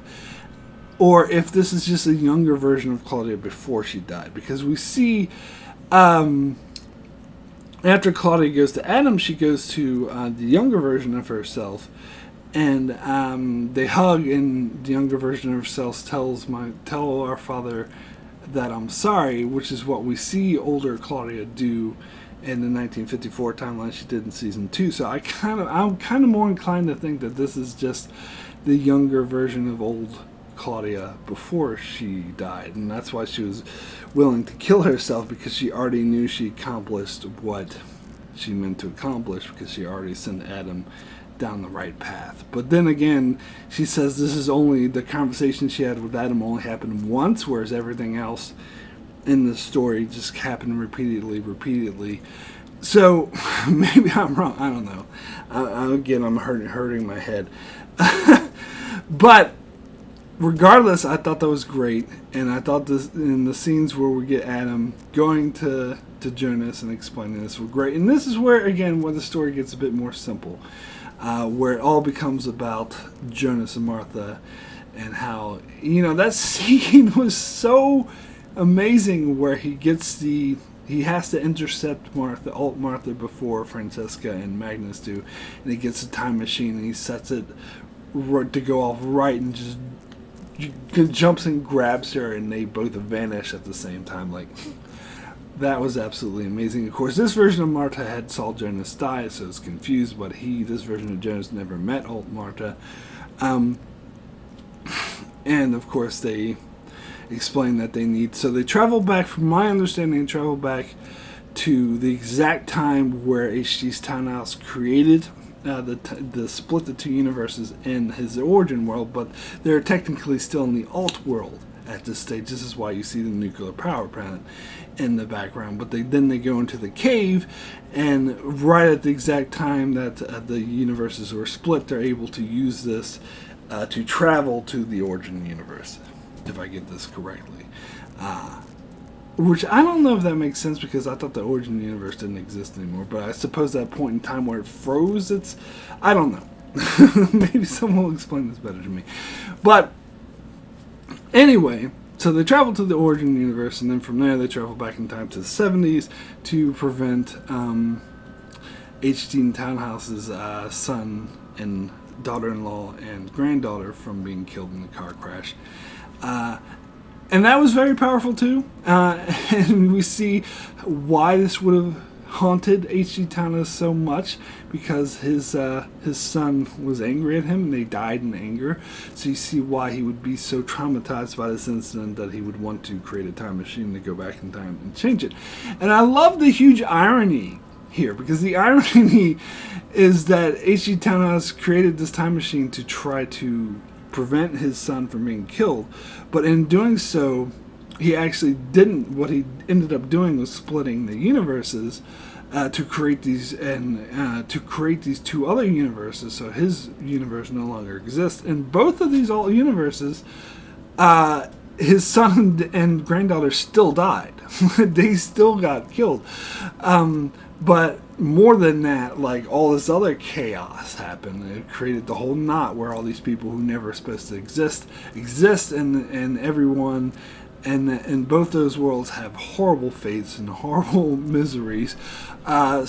or if this is just a younger version of Claudia before she died. Because we see, after Claudia goes to Adam, she goes to the younger version of herself, and they hug, and the younger version of herself tell our father that I'm sorry, which is what we see older Claudia do in the 1954 timeline she did in season 2. So I'm kind of more inclined to think that this is just the younger version of old Claudia before she died, and that's why she was willing to kill herself, because she already knew she accomplished what she meant to accomplish, because she already sent Adam down the right path. But then again, she says this is only, the conversation she had with Adam only happened once, whereas everything else in the story just happened repeatedly. So maybe I'm wrong. I don't know. I'm hurting my head. But regardless, I thought that was great, and I thought this, in the scenes where we get Adam going to Jonas and explaining this, were great. And this is where the story gets a bit more simple, where it all becomes about Jonas and Martha, and how, that scene was so amazing, where he has to intercept Martha before Francesca and Magnus do, and he gets a time machine and he sets it to go off right, and just jumps and grabs her, and they both vanish at the same time. Like, that was absolutely amazing. Of course, this version of Martha had saw Jonas die, so it's confused, but this version of Jonas never met old Martha. And of course, they explain that they travel back, from my understanding, to the exact time where H.G.'s Townhouse created the split the two universes in his origin world, but they're technically still in the alt world at this stage. This is why you see the nuclear power plant in the background. But then they go into the cave, and right at the exact time that the universes were split, they're able to use this to travel to the origin universe, if I get this correctly. Which I don't know if that makes sense, because I thought the origin universe didn't exist anymore. But I suppose that point in time where it froze, I don't know. Maybe someone will explain this better to me. But anyway, so they travel to the origin universe, and then from there they travel back in time to the 70s to prevent H.G. Townhouse's son and daughter-in-law and granddaughter from being killed in the car crash. And that was very powerful too. And we see why this would have haunted H.G. Townhouse so much, because his son was angry at him and they died in anger. So you see why he would be so traumatized by this incident that he would want to create a time machine to go back in time and change it. And I love the huge irony here, because the irony is that H.G. Townhouse created this time machine to try to prevent his son from being killed, but in doing so, he actually didn't. What he ended up doing was splitting the universes to create these two other universes. So his universe no longer exists. In both of these all universes, his son and granddaughter still died. They still got killed. But more than that, like, all this other chaos happened. It created the whole knot where all these people who never supposed to exist, and everyone. And both those worlds have horrible fates and horrible miseries. But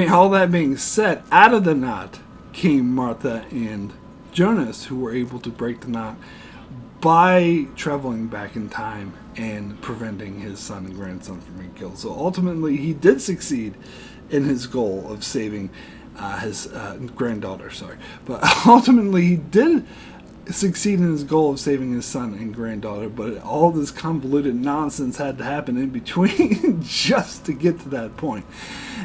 all that being said, out of the knot came Martha and Jonas, who were able to break the knot by traveling back in time and preventing his son and grandson from being killed. So ultimately, he did succeed in his goal of saving his granddaughter, but ultimately he did succeed in his goal of saving his son and granddaughter, but all this convoluted nonsense had to happen in between just to get to that point.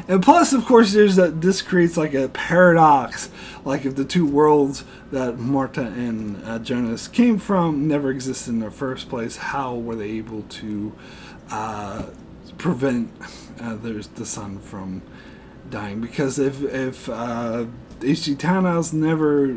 And plus, of course, this creates like a paradox, like if the two worlds that Martha and Jonas came from never existed in the first place, how were they able to prevent the son from dying? Because if H.G. Townhouse never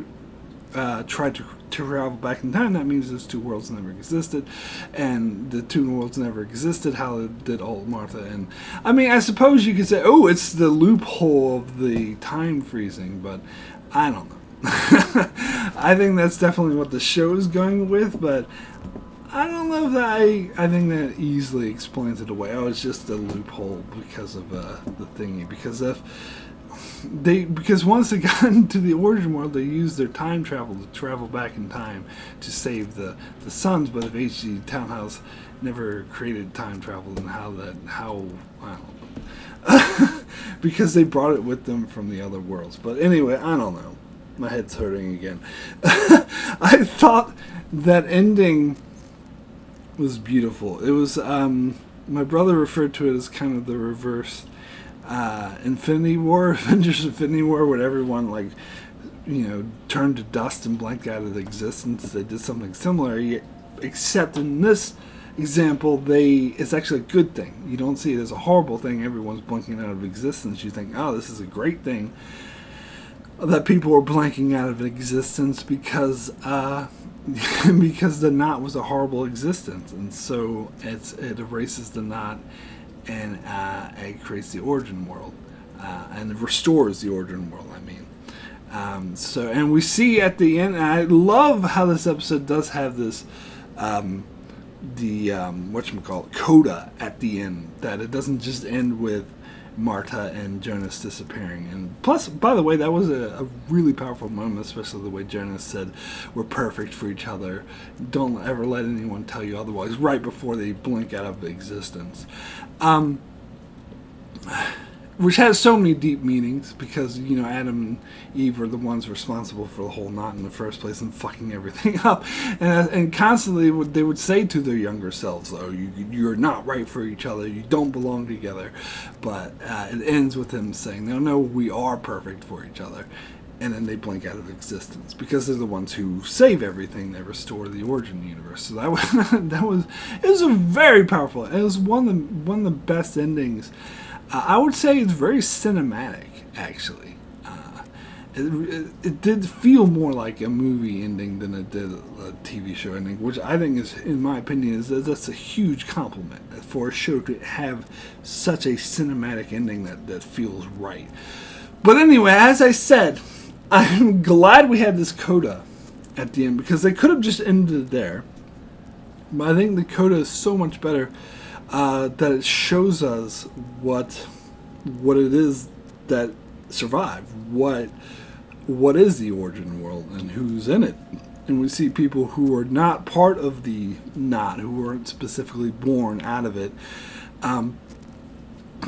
tried to travel back in time, that means those two worlds never existed, and the two worlds never existed. How did old Martha and I suppose you could say, oh, it's the loophole of the time freezing, but I don't know. I think that's definitely what the show is going with, but I don't know if I think that easily explains it away. Oh, it's just a loophole because of the thingy. Because once they got into the origin world, they used their time travel to travel back in time to save the sons. But if H.G. Townhouse never created time travel, then how I don't know. Because they brought it with them from the other worlds. But anyway, I don't know. My head's hurting again. I thought that ending was beautiful. It was my brother referred to it as kind of the reverse Infinity War, Avengers Infinity War, where everyone turned to dust and blanked out of existence. They did something similar, except in this example, it's actually a good thing. You don't see it as a horrible thing. Everyone's blanking out of existence. You think, oh, this is a great thing that people are blanking out of existence because the knot was a horrible existence, and so it erases the knot and it creates the origin world and it restores the origin world. And we see at the end, and I love how this episode does have this coda at the end, that it doesn't just end with Martha and Jonas disappearing. And plus, by the way, that was a really powerful moment, especially the way Jonas said, we're perfect for each other, don't ever let anyone tell you otherwise, right before they blink out of existence. Which has so many deep meanings, because Adam and Eve are the ones responsible for the whole knot in the first place and fucking everything up, and constantly they would say to their younger selves, "Oh, you're not right for each other. You don't belong together." But it ends with them saying, "No, we are perfect for each other," and then they blink out of existence because they're the ones who save everything. They restore the origin universe. So it was a very powerful. It was one of the best endings. I would say it's very cinematic, actually. It did feel more like a movie ending than it did a TV show ending, which I think is, in my opinion, that's a huge compliment for a show to have such a cinematic ending that feels right. But anyway, as I said, I'm glad we had this coda at the end, because they could have just ended it there. But I think the coda is so much better that it shows us what it is that survived, what is the origin world and who's in it. And we see people who are not part of the knot, who weren't specifically born out of it.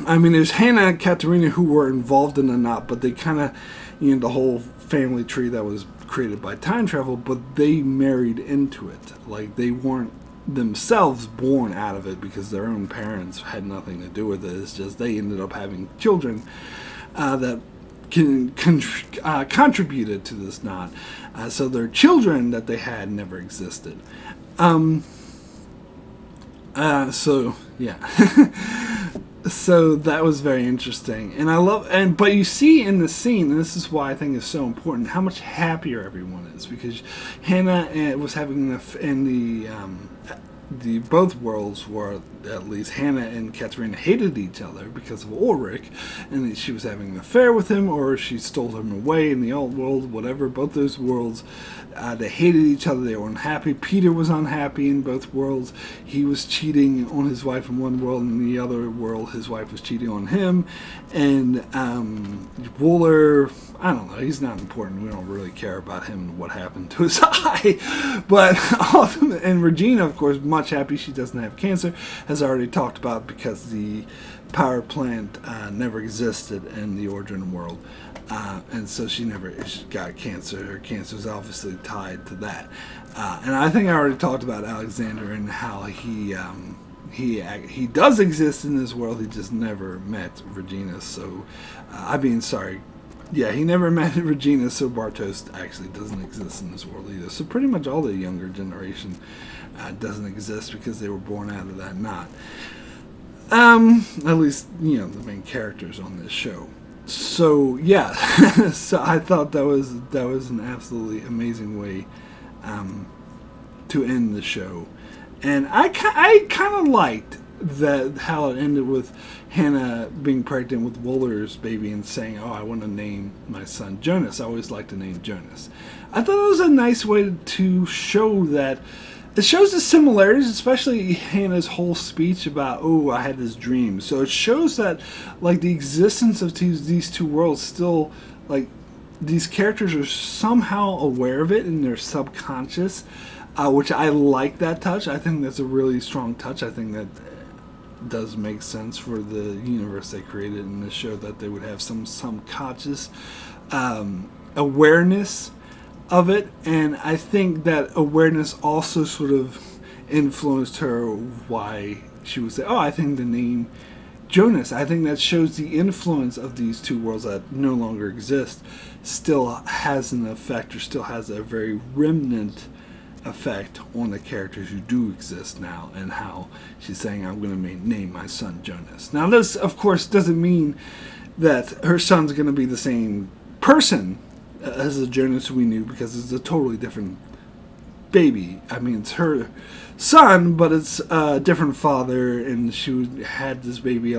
There's Hanna and Katarina who were involved in the knot, but they kind of, the whole family tree that was created by time travel, but they married into it. Like, they weren't themselves born out of it because their own parents had nothing to do with it. It's just they ended up having children that contributed to this knot. So their children that they had never existed. So that was very interesting, and but you see in the scene, and this is why I think it's so important, how much happier everyone is, because Hanna was having the both worlds were, at least Hanna and Katarina, hated each other because of Ulrich, and she was having an affair with him, or she stole him away in the old world, whatever. Both those worlds, they hated each other, they were unhappy. Peter was unhappy in both worlds. He was cheating on his wife in one world, and in the other world his wife was cheating on him. And Wooler, I don't know, he's not important. We don't really care about him and what happened to his eye. But and Regina, of course, much happy she doesn't have cancer, as I already talked about, because the power plant never existed in the origin world. And so she got cancer. Her cancer is obviously tied to that. And I think I already talked about Alexander and how he does exist in this world. He just never met Regina. So, he never met Regina, so Bartos actually doesn't exist in this world either. So pretty much all the younger generation doesn't exist because they were born out of that knot. At least, the main characters on this show. So, yeah. So I thought that was an absolutely amazing way to end the show. And I kind of liked how it ended with Hanna being pregnant with Wooler's baby and saying, I want to name my son Jonas. I always like to name Jonas. I thought it was a nice way to show that. It shows the similarities, especially Hannah's whole speech about, I had this dream. So it shows that, like, the existence of these two worlds still, like, these characters are somehow aware of it in their subconscious, which I like that touch. I think that's a really strong touch. I think that does make sense for the universe they created in this show, that they would have some subconscious awareness of it. And I think that awareness also sort of influenced her why she would say, I think the name Jonas, I think that shows the influence of these two worlds that no longer exist still has an effect, or still has a very remnant effect on the characters who do exist now, and how she's saying, I'm going to name my son Jonas. Now this, of course, doesn't mean that her son's going to be the same person as the Jonas we knew, because it's a totally different baby. I mean, it's her son, but it's a different father, and she had this baby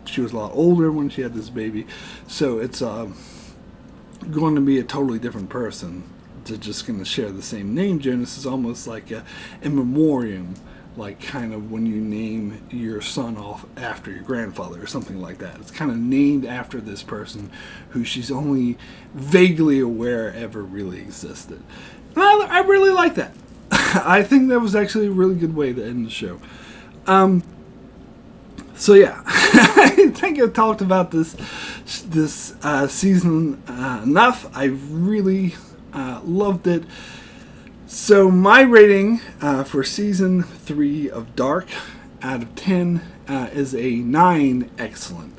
she was a lot older when she had this baby, so it's going to be a totally different person. They're just going to share the same name. Jonas is almost like a in memoriam, like kind of when you name your son off after your grandfather or something like that. It's kind of named after this person who she's only vaguely aware ever really existed. And I really like that. I think that was actually a really good way to end the show. So yeah, I think I've talked about this season enough. I really loved it. So my rating for season 3 of Dark out of 10 is a 9 excellent.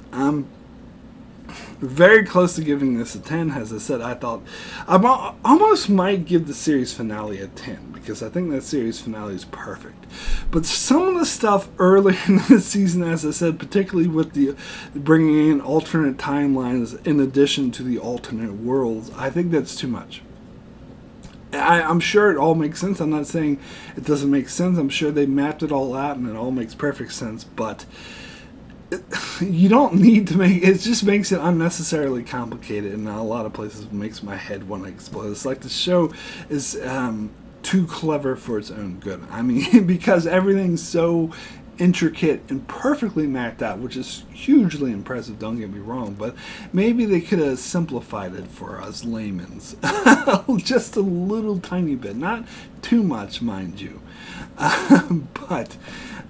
very close to giving this a 10. As I said, I thought I almost might give the series finale a 10 because I think that series finale is perfect. But some of the stuff early in the season, as I said, particularly with the bringing in alternate timelines in addition to the alternate worlds, I think that's too much. I'm sure it all makes sense. I'm not saying it doesn't make sense. I'm sure they mapped it all out and it all makes perfect sense, but you don't need to make it. Just makes it unnecessarily complicated, and a lot of places makes my head want to explode. It's like the show is too clever for its own good. I mean, because everything's so intricate and perfectly mapped out, which is hugely impressive, don't get me wrong, but maybe they could have simplified it for us laymen's just a little tiny bit, not too much, mind you. But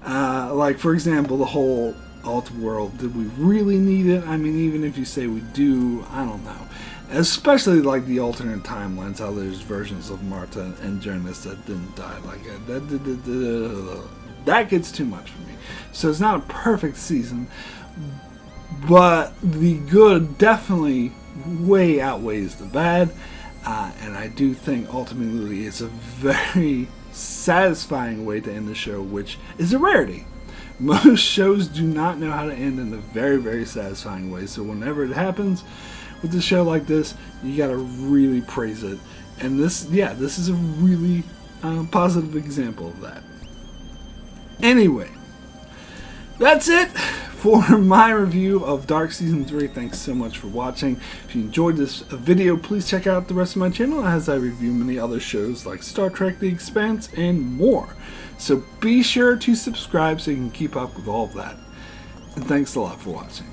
like, for example, the whole alt world, did we really need it? I mean, even if you say we do, I don't know. Especially like the alternate timelines, how there's versions of Marta and Jonas that didn't die. Like that gets too much for me. So it's not a perfect season, but the good definitely way outweighs the bad, and I do think ultimately it's a very satisfying way to end the show, which is a rarity. Most shows do not know how to end in a very, very satisfying way. So whenever it happens with a show like this, you gotta really praise it. And this is a really positive example of that. Anyway, that's it for my review of Dark Season 3. Thanks so much for watching. If you enjoyed this video, please check out the rest of my channel as I review many other shows like Star Trek, The Expanse, and more. So be sure to subscribe so you can keep up with all of that. And thanks a lot for watching.